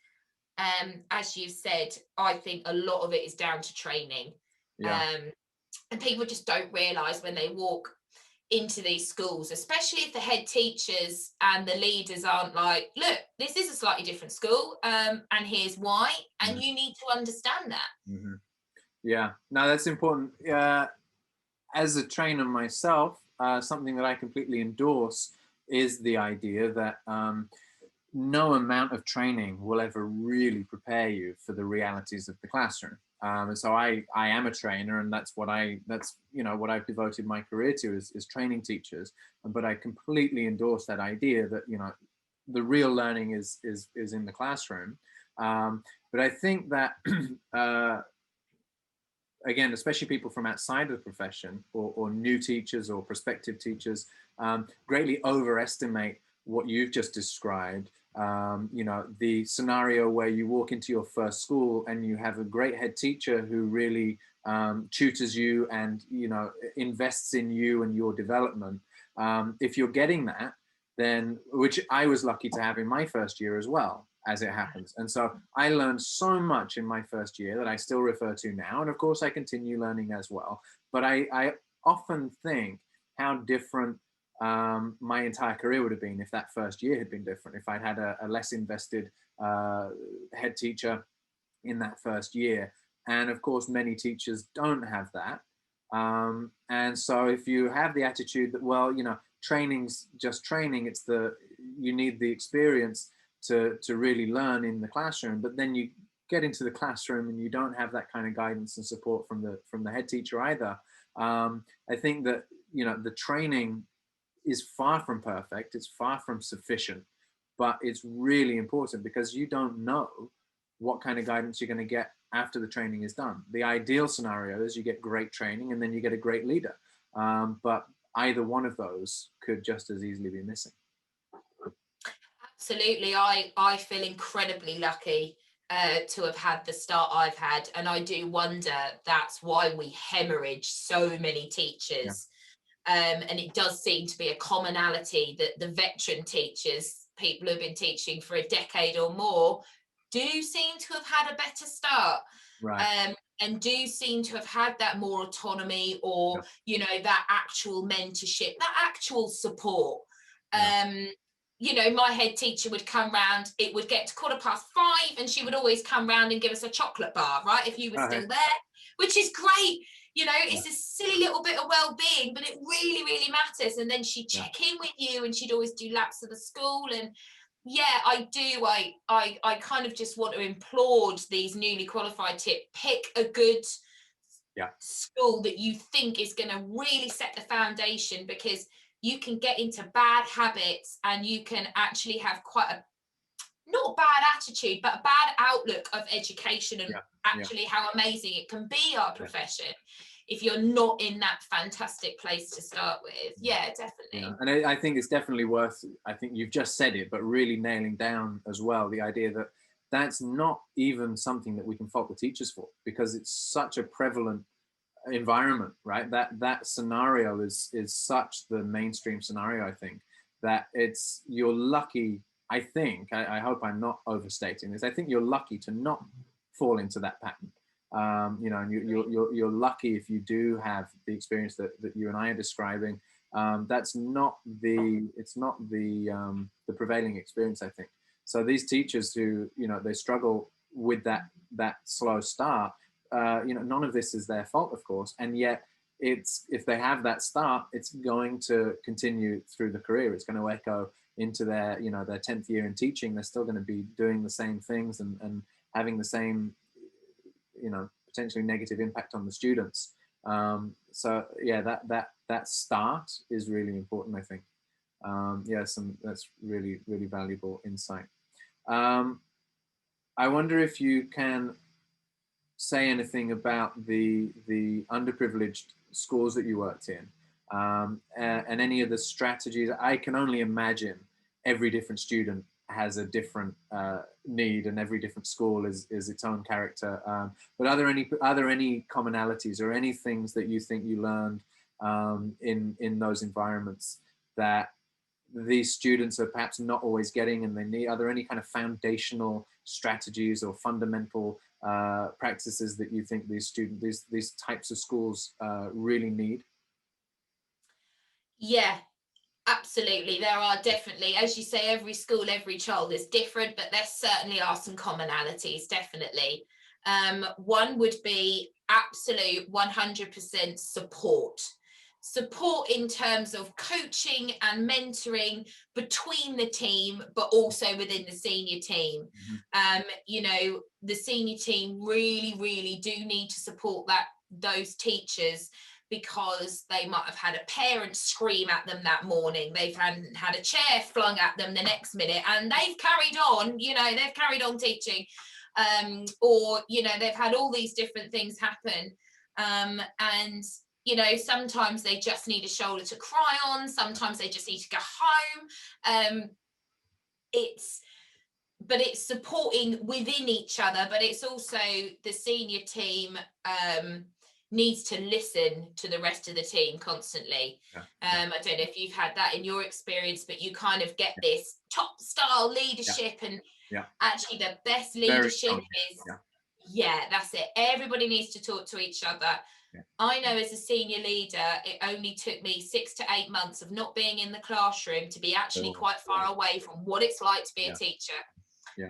as you've said, I think a lot of it is down to training. And people just don't realise when they walk into these schools, especially if the head teachers and the leaders aren't like, look, this is a slightly different school, and here's why, and you need to understand that. Yeah, no, that's important. As a trainer myself, something that I completely endorse is the idea that no amount of training will ever really prepare you for the realities of the classroom. And so I am a trainer, and that's what I've devoted my career to is training teachers. But I completely endorse that idea that, you know, the real learning is in the classroom. But I think that again, especially people from outside of the profession, or new teachers or prospective teachers, greatly overestimate what you've just described. You know, the scenario where you walk into your first school and you have a great head teacher who really tutors you and, you know, invests in you and your development. If you're getting that, then, which I was lucky to have in my first year as well, as it happens. And so I learned so much in my first year that I still refer to now. And of course I continue learning as well. But I often think how different my entire career would have been if that first year had been different, if I'd had a less invested head teacher in that first year. And of course, many teachers don't have that. And so if you have the attitude that, well, you know, training's just training, you need the experience to really learn in the classroom, but then you get into the classroom and you don't have that kind of guidance and support from the head teacher either. I think that, you know, the training is far from perfect, it's far from sufficient, but it's really important because you don't know what kind of guidance you're going to get after the training is done. The ideal scenario is you get great training and then you get a great leader, but either one of those could just as easily be missing. Absolutely. I feel incredibly lucky to have had the start I've had, and I do wonder that's why we hemorrhage so many teachers. And it does seem to be a commonality that the veteran teachers, people who have been teaching for a decade or more, do seem to have had a better start, and do seem to have had that more autonomy, or you know, that actual mentorship, that actual support. You know, my head teacher would come round, it would get to 5:15 and she would always come round and give us a chocolate bar, right, if you were still there, which is great. You know, it's a silly little bit of well-being, but it really, really matters. And then she'd check in with you, and she'd always do laps of the school. And I kind of just want to applaud these newly qualified pick a good school that you think is going to really set the foundation, because you can get into bad habits and you can actually have quite a, not bad attitude, but a bad outlook of education, and actually how amazing it can be, our profession, if you're not in that fantastic place to start with. Yeah, definitely. Yeah. And I think it's definitely worth, I think you've just said it, but really nailing down as well the idea that that's not even something that we can fault the teachers for, because it's such a prevalent environment, right? That scenario is such the mainstream scenario, I think, that it's, you're lucky, I think, I hope I'm not overstating this, I think you're lucky to not fall into that pattern. You know, and you're lucky if you do have the experience that you and I are describing. That's not the, it's not the prevailing experience, I think. So these teachers who, you know, they struggle with that slow start, you know, none of this is their fault, of course, and yet it's, if they have that start, it's going to continue through the career. It's going to echo into their, you know, their 10th year in teaching. They're still going to be doing the same things and having the same, you know, potentially negative impact on the students. So yeah, that start is really important, I think. Yeah, that's really, really valuable insight. I wonder if you can say anything about the underprivileged schools that you worked in, and any of the strategies. I can only imagine every different student has a different need, and every different school is its own character. But are there any commonalities or any things that you think you learned in those environments that these students are perhaps not always getting, and they need? Are there any kind of foundational strategies or fundamental practices that you think these types of schools really need? Yeah, absolutely. There are definitely, as you say, every school, every child is different, but there certainly are some commonalities, definitely. One would be absolute 100% support. Support in terms of coaching and mentoring between the team, but also within the senior team. You know, the senior team really, really do need to support those teachers, because they might have had a parent scream at them that morning, they've had a chair flung at them the next minute, and they've carried on, you know, they've carried on teaching, or, you know, they've had all these different things happen, and, you know, sometimes they just need a shoulder to cry on, sometimes they just need to go home. But it's supporting within each other, but it's also the senior team needs to listen to the rest of the team constantly. I don't know if you've had that in your experience, but you kind of get this top style leadership, and actually the best leadership is, that's it. Everybody needs to talk to each other. I know as a senior leader, it only took me 6 to 8 months of not being in the classroom to be actually quite far away from what it's like to be a teacher.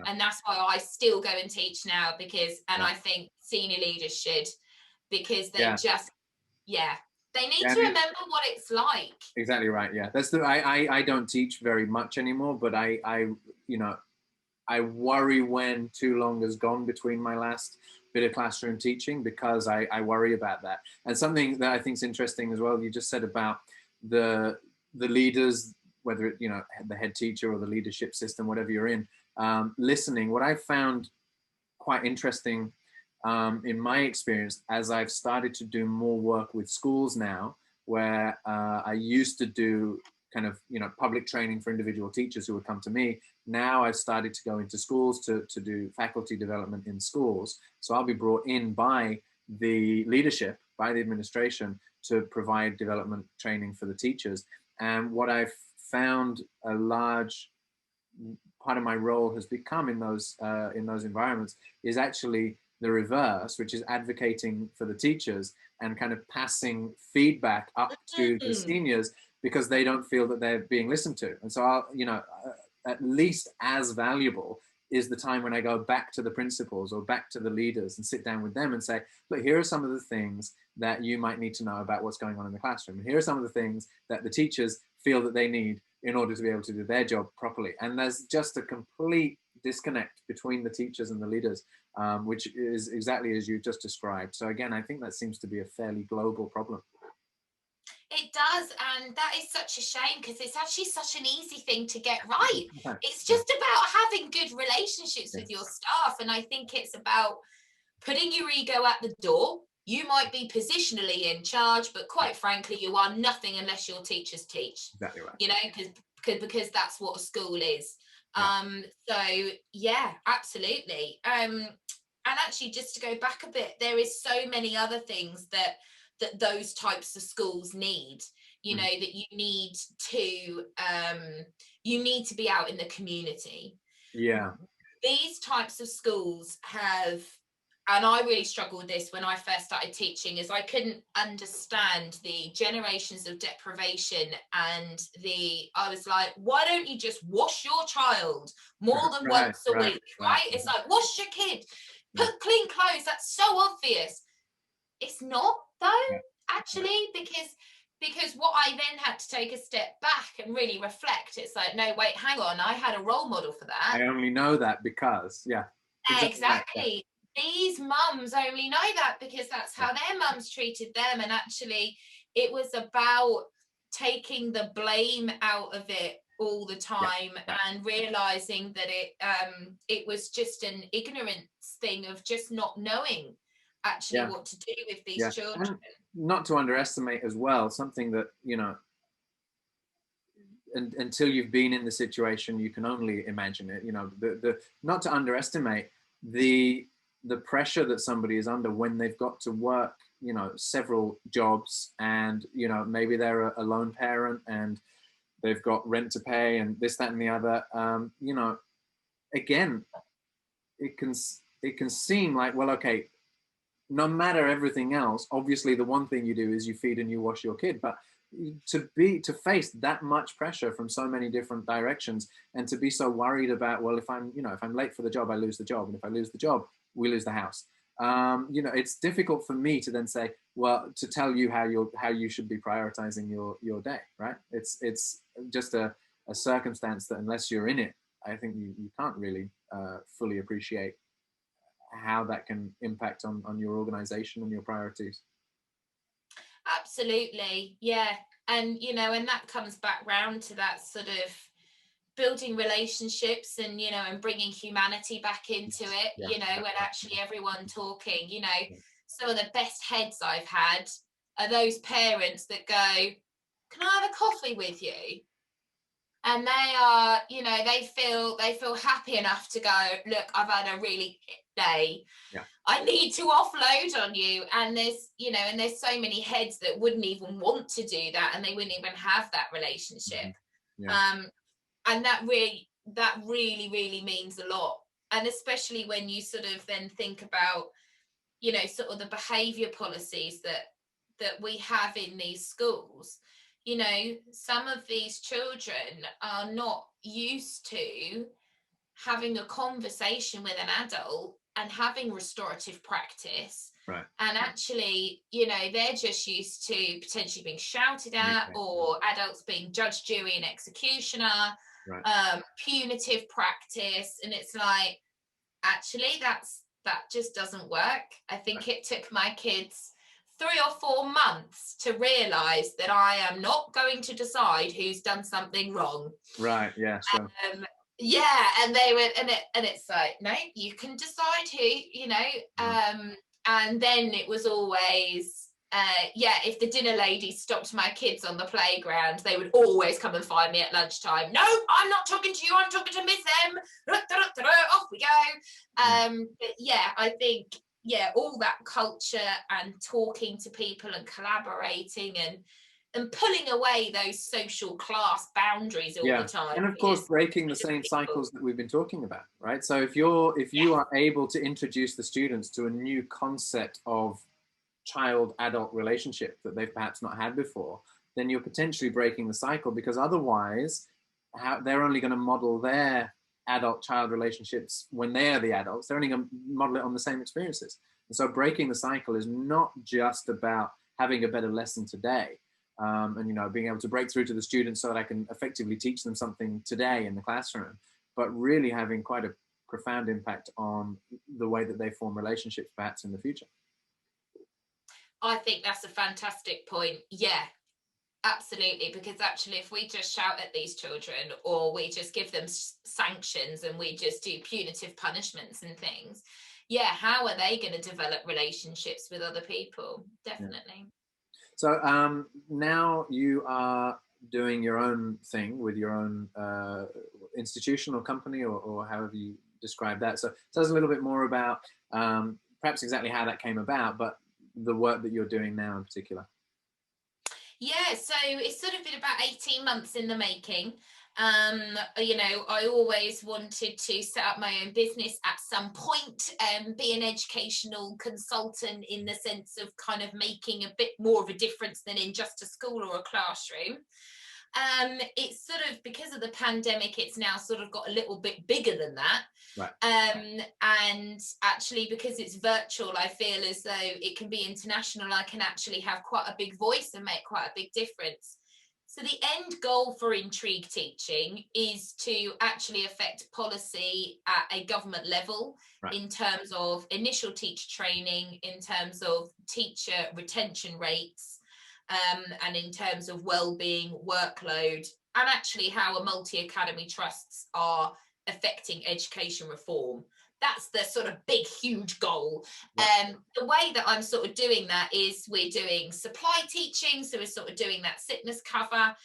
And that's why I still go and teach now, because, and I think senior leaders should, because they just, they need to remember what it's like. Exactly right. Yeah, that's the. I don't teach very much anymore, but I you know, I worry when too long has gone between my last bit of classroom teaching, because I worry about that. And something that I think is interesting as well, you just said about the leaders, whether it, you know, the head teacher or the leadership system, whatever you're in, listening. What I found quite interesting in my experience, as I've started to do more work with schools now, where I used to do kind of, you know, public training for individual teachers who would come to me. Now I've started to go into schools to do faculty development in schools. So I'll be brought in by the leadership, by the administration, to provide development training for the teachers. And what I've found a large part of my role has become in those environments is actually the reverse, which is advocating for the teachers and kind of passing feedback up to the seniors, because they don't feel that they're being listened to. And so I'll, you know, at least as valuable is the time when I go back to the principals or back to the leaders and sit down with them and say, look, here are some of the things that you might need to know about what's going on in the classroom. And here are some of the things that the teachers feel that they need in order to be able to do their job properly. And there's just a complete disconnect between the teachers and the leaders, which is exactly as you just described. So again, I think that seems to be a fairly global problem. It does, and that is such a shame, because it's actually such an easy thing to get right. It's just about having good relationships with your staff, and I think it's about putting your ego at the door. You might be positionally in charge, but quite frankly, you are nothing unless your teachers teach. Exactly right. You know, because that's what a school is. Yeah. So yeah, absolutely. And actually, just to go back a bit, there is so many other things that those types of schools need. You know, that you need to be out in the community. Yeah. These types of schools have, and I really struggled with this when I first started teaching, is I couldn't understand the generations of deprivation, and I was like, why don't you just wash your child more than once a week, right? It's like, wash your kid, put clean clothes, that's so obvious. It's not though, actually, because what I then had to take a step back and really reflect, it's like, no, wait, hang on, I had a role model for that. I only know that because, Exactly. These mums only know that because that's how their mums treated them. And actually, it was about taking the blame out of it all the time and realizing that it was just an ignorance thing of just not knowing actually what to do with these children. And not to underestimate as well, something that, you know, until you've been in the situation, you can only imagine it. You know, the not to underestimate the pressure that somebody is under when they've got to work, you know, several jobs, and you know, maybe they're a lone parent and they've got rent to pay and this, that, and the other. You know, again, it can seem like, well, okay, no matter everything else, obviously the one thing you do is you feed and you wash your kid, but to face that much pressure from so many different directions, and to be so worried about, well, if I'm late for the job, I lose the job, and if I lose the job, we lose the house. You know, it's difficult for me to then say, well, to tell you how you should be prioritizing your day, right? It's just a circumstance that unless you're in it, I think you can't really fully appreciate how that can impact on your organization and your priorities. Absolutely, yeah. And you know, and that comes back round to that sort of building relationships, and you know, and bringing humanity back into it, you know, and actually everyone talking, you know. Some of the best heads I've had are those parents that go, can I have a coffee with you? And they are, you know, they feel happy enough to go, look, I've had a really day, I need to offload on you. And there's, you know, and there's so many heads that wouldn't even want to do that, and they wouldn't even have that relationship. And that really means a lot. And especially when you sort of then think about, you know, sort of the behavior policies that we have in these schools. You know, some of these children are not used to having a conversation with an adult and having restorative practice. And actually, you know, they're just used to potentially being shouted at, or adults being judge, jury, and executioner, punitive practice. And it's like, actually, that just doesn't work. I think it took my kids 3 or 4 months to realize that I am not going to decide who's done something wrong. Yeah, and they were, and it's like, no, you can decide who, you know. And then it was always, if the dinner lady stopped my kids on the playground, they would always come and find me at lunchtime. No, I'm not talking to you, I'm talking to Miss M. Off we go. But yeah, I think, all that culture and talking to people and collaborating and pulling away those social class boundaries all the time. And of course, breaking the same cycles that we've been talking about, right? So if you are able to introduce the students to a new concept of child-adult relationship that they've perhaps not had before, then you're potentially breaking the cycle, because otherwise they're only going to model their adult-child relationships when they're the adults. They're only going to model it on the same experiences. And so breaking the cycle is not just about having a better lesson today, and you know, being able to break through to the students so that I can effectively teach them something today in the classroom, but really having quite a profound impact on the way that they form relationships perhaps in the future. I think that's a fantastic point. Yeah, absolutely. Because actually, if we just shout at these children, or we just give them sanctions and we just do punitive punishments and things, yeah, how are they going to develop relationships with other people? Yeah. Definitely. So now you are doing your own thing with your own institution or company, or however you describe that. So tell us a little bit more about perhaps exactly how that came about, but the work that you're doing now in particular. Yeah, so it's sort of been about 18 months in the making. You know, I always wanted to set up my own business at some point, be an educational consultant in the sense of kind of making a bit more of a difference than in just a school or a classroom. It's sort of, because of the pandemic, it's now sort of got a little bit bigger than that. Right. And actually, because it's virtual, I feel as though it can be international. I can actually have quite a big voice and make quite a big difference. So the end goal for Intrigue teaching is to actually affect policy at a government level, Right. in terms of initial teacher training, in terms of teacher retention rates, and in terms of well-being, workload, and actually how a multi-academy trusts are affecting education reform. That's the sort of big, huge goal. Right. The way that I'm sort of doing that is we're doing supply teaching. So we're sort of doing that sickness cover.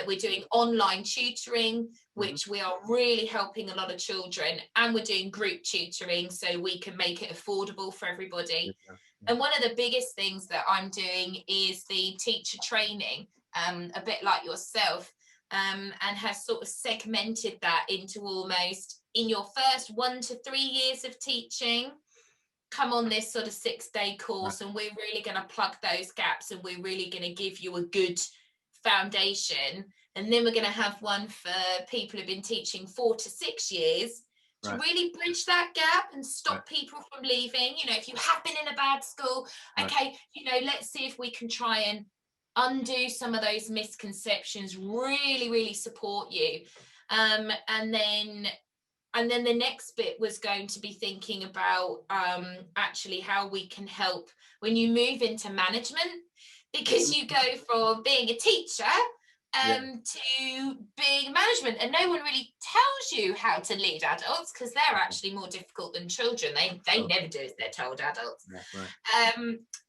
We're doing online tutoring, which we are really helping a lot of children. And we're doing group tutoring so we can make it affordable for everybody. And one of the biggest things that I'm doing is the teacher training, a bit like yourself, and has sort of segmented that into almost, in your first 1 to 3 years of teaching, come on this sort of 6-day course, and we're really going to plug those gaps, and we're really going to give you a good foundation. And then we're going to have one for people who've been teaching 4 to 6 years, to really bridge that gap and stop people from leaving. You know, if you have been in a bad school, okay, you know, let's see if we can try and undo some of those misconceptions, really, really support you. And then the next bit was going to be thinking about actually how we can help when you move into management, because you go from being a teacher to being management, and no one really tells you how to lead adults, because they're actually more difficult than children. They never do as they're told, adults.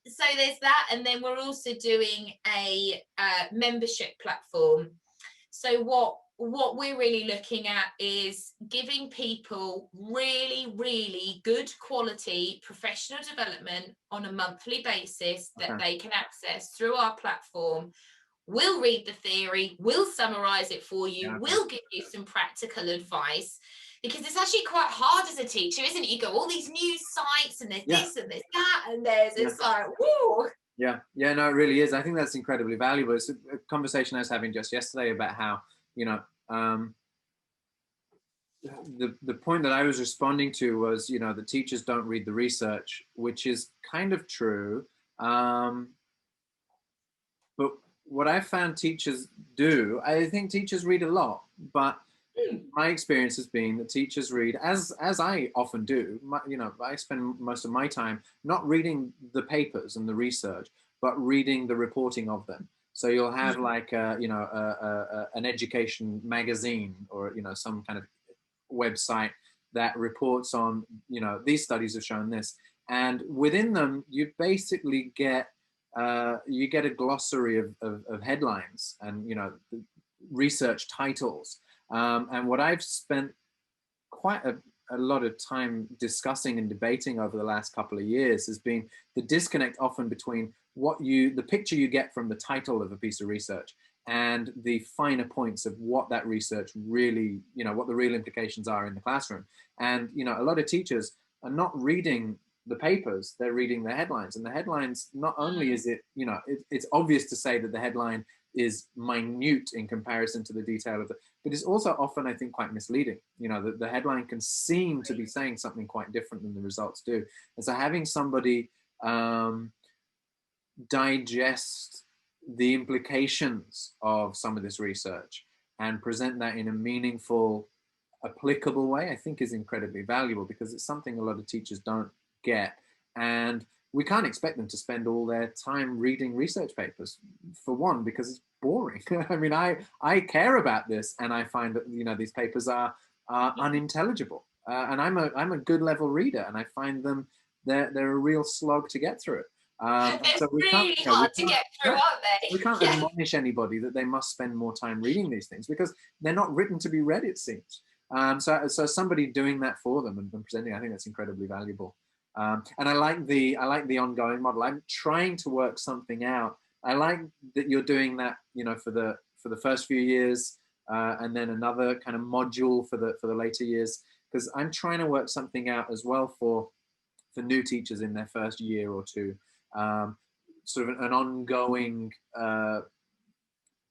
So there's that, and then we're also doing a membership platform. So what we're really looking at is giving people really, really good quality professional development on a monthly basis that they can access through our platform. We'll read the theory, we'll summarize it for you, we'll give you some practical advice, because it's actually quite hard as a teacher, isn't it? You go all these new sites, and there's this and there's that, and it's like, whoa. Yeah, no, it really is. I think that's incredibly valuable. It's a conversation I was having just yesterday about how, you know, the point that I was responding to was, you know, the teachers don't read the research, which is kind of true. But what I found teachers do, I think teachers read a lot, but my experience has been that teachers read, as I often do. You know, I spend most of my time not reading the papers and the research, but reading the reporting of them. So you'll have like you know, an education magazine, or you know, some kind of website that reports on, you know, these studies have shown this, and within them you basically get you get a glossary of headlines and, you know, research titles. And what I've spent quite a lot of time discussing and debating over the last couple of years has been the disconnect often between the picture you get from the title of a piece of research and the finer points of what that research really, you know, what the real implications are in the classroom. And, you know, a lot of teachers are not reading the papers, they're reading the headlines. And the headlines, not only is it, you know, it's obvious to say that the headline is minute in comparison to the detail of it, but it's also often, I think, quite misleading. You know, the headline can seem to be saying something quite different than the results do. And so having somebody digest the implications of some of this research and present that in a meaningful, applicable way, I think is incredibly valuable, because it's something a lot of teachers don't get. And we can't expect them to spend all their time reading research papers, for one, because it's boring. I mean, I care about this, and I find that, you know, these papers are unintelligible. and I'm a good level reader, and I find them they're a real slog to get through. They're So we can't, really hard to get through, right, aren't they? we can't Yeah. admonish anybody that they must spend more time reading these things, because they're not written to be read, it seems. So somebody doing that for them and presenting, I think that's incredibly valuable. And I like the ongoing model. I'm trying to work something out. I like that you're doing that, you know, for the first few years, and then another kind of module for the later years, because I'm trying to work something out as well for new teachers in their first year or two. Um, Sort of an ongoing. I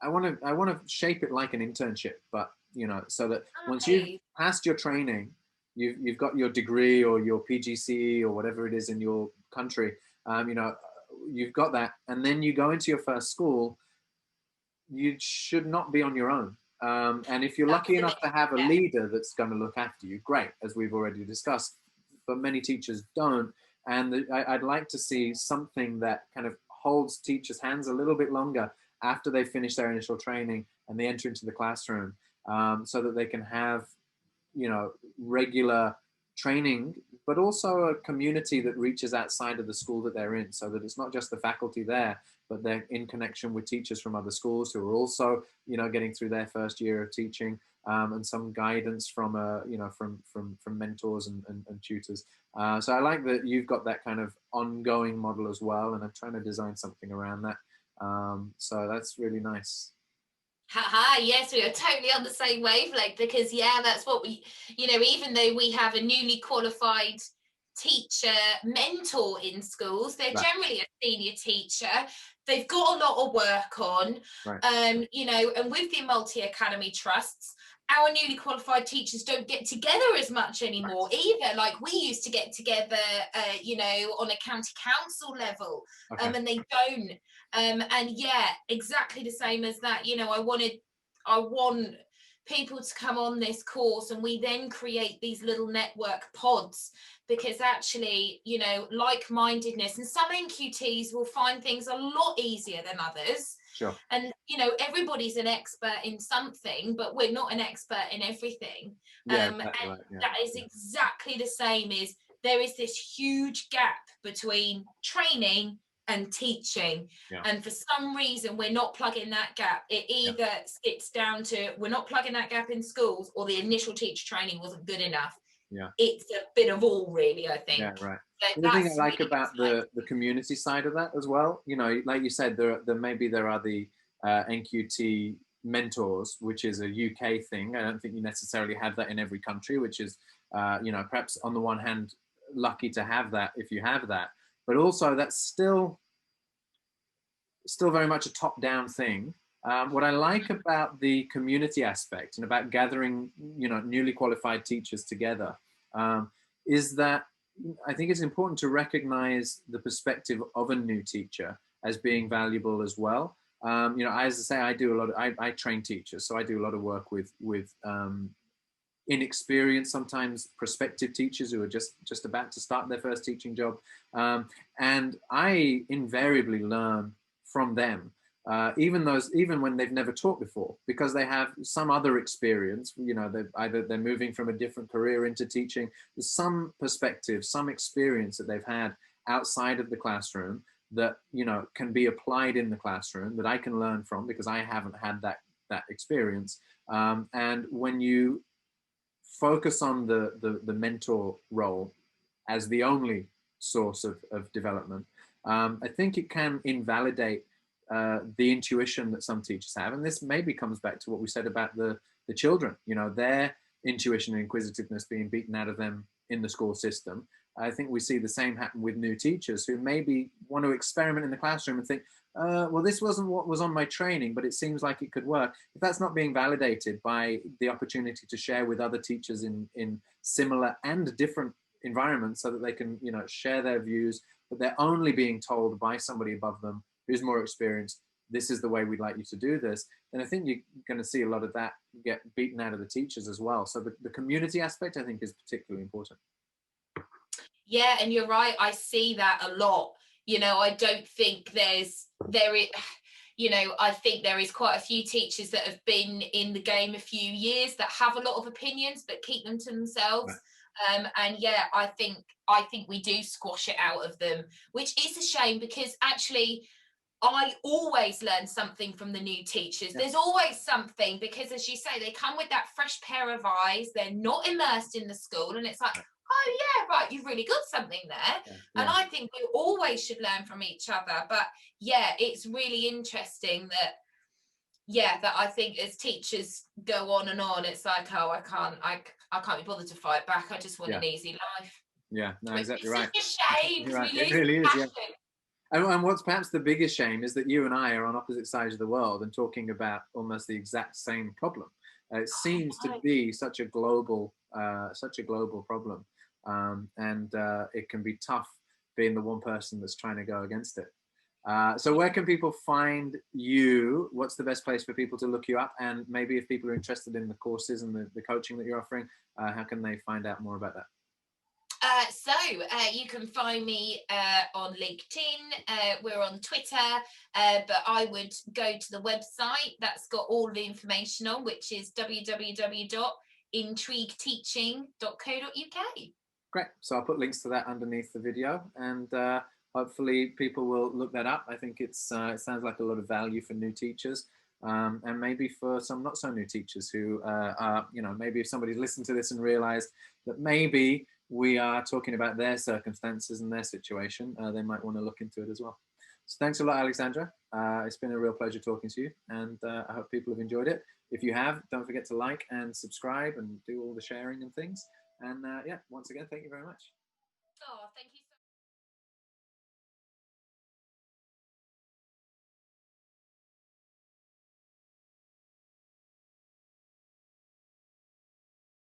want to shape it like an internship, but you know, so that once you've Nice. passed your training, you've got your degree or your PGCE or whatever it is in your country. You know, you've got that, and then you go into your first school. You should not be on your own. And if you're lucky enough to Absolutely. have a Yeah. leader that's going to look after you, great, as we've already discussed. But many teachers don't. And I'd like to see something that kind of holds teachers' hands a little bit longer after they finish their initial training and they enter into the classroom, so that they can have, you know, regular training, but also a community that reaches outside of the school that they're in, so that it's not just the faculty there, but they're in connection with teachers from other schools who are also, you know, getting through their first year of teaching, and some guidance from you know, from mentors and tutors. So I like that you've got that kind of ongoing model as well, and I'm trying to design something around that. So that's really nice. Haha, yes, we are totally on the same wavelength, because yeah, that's what we, you know, even though we have a newly qualified teacher mentor in schools, they're Right, generally a senior teacher. They've got a lot of work on, right, you know, and with the multi-academy trusts, our newly qualified teachers don't get together as much anymore right. either. Like we used to get together, you know, on a county council level, Okay. and they don't. And yeah, exactly the same as that. You know, I want people to come on this course, and we then create these little network pods, because actually, you know, like-mindedness, and some NQTs will find things a lot easier than others. Sure. And you know, everybody's an expert in something, but we're not an expert in everything. Yeah, And exactly right. Yeah. that is Yeah. exactly the same. Is there is this huge gap between training and teaching, Yeah. and for some reason we're not plugging that gap. It Yeah. either skips down to we're not plugging that gap in schools, or the initial teacher training wasn't good enough. Yeah. It's a bit of all, really, I think. Yeah, right. So The thing I that's like really about the community side of that as well, you know, like you said, there are the NQT mentors, which is a UK thing. I don't think you necessarily have that in every country, which is, you know, perhaps on the one hand, lucky to have that if you have that, but also that's still very much a top-down thing. What I like about the community aspect and about gathering, you know, newly qualified teachers together, is that I think it's important to recognize the perspective of a new teacher as being valuable as well. You know, as I say, I do a lot. I train teachers, so I do a lot of work with inexperienced, sometimes prospective teachers who are just about to start their first teaching job, and I invariably learn from them, even when they've never taught before, because they have some other experience. You know, they're moving from a different career into teaching. There's some perspective, some experience that they've had outside of the classroom that, you know, can be applied in the classroom, that I can learn from because I haven't had that experience. And when you focus on the mentor role as the only source of development, I think it can invalidate the intuition that some teachers have. And this maybe comes back to what we said about the children, you know, their intuition and inquisitiveness being beaten out of them in the school system. I think we see the same happen with new teachers who maybe want to experiment in the classroom and think, well, this wasn't what was on my training, but it seems like it could work. If that's not being validated by the opportunity to share with other teachers in similar and different environments, so that they can, you know, share their views, but they're only being told by somebody above them who's more experienced, this is the way we'd like you to do this, then I think you're going to see a lot of that get beaten out of the teachers as well. So the community aspect, I think, is particularly important. Yeah, and you're right. I see that a lot. You know, I don't think there is, you know, I think there is quite a few teachers that have been in the game a few years that have a lot of opinions but keep them to themselves. Right. And yeah, I think we do squash it out of them, which is a shame, because actually I always learn something from the new teachers. Yeah. There's always something, because as you say, they come with that fresh pair of eyes. They're not immersed in the school, and it's like, oh yeah, right, you've really got something there. Yeah. And I think we always should learn from each other. But yeah, it's really interesting that, yeah, that I think as teachers go on and on, it's like, oh, I can't be bothered to fight back. I just want an easy life. Yeah, no, Which exactly is right. such a shame, because Right. we It lose really is, passion. yeah. And what's perhaps the biggest shame is that you and I are on opposite sides of the world and talking about almost the exact same problem. It seems to be such a global problem, and it can be tough being the one person that's trying to go against it. So where can people find you? What's the best place for people to look you up? And maybe if people are interested in the courses and the coaching that you're offering, how can they find out more about that? So you can find me on LinkedIn, we're on Twitter, but I would go to the website that's got all the information on, which is www.intrigueteaching.co.uk. Great. So I'll put links to that underneath the video, and hopefully people will look that up. I think it sounds like a lot of value for new teachers, and maybe for some not so new teachers who are, maybe if somebody's listened to this and realized that maybe we are talking about their circumstances and their situation, they might want to look into it as well. So thanks a lot, Alexandra. It's been a real pleasure talking to you, and I hope people have enjoyed it. If you have, don't forget to like and subscribe and do all the sharing and things. And yeah, once again, thank you very much. Oh, thank you.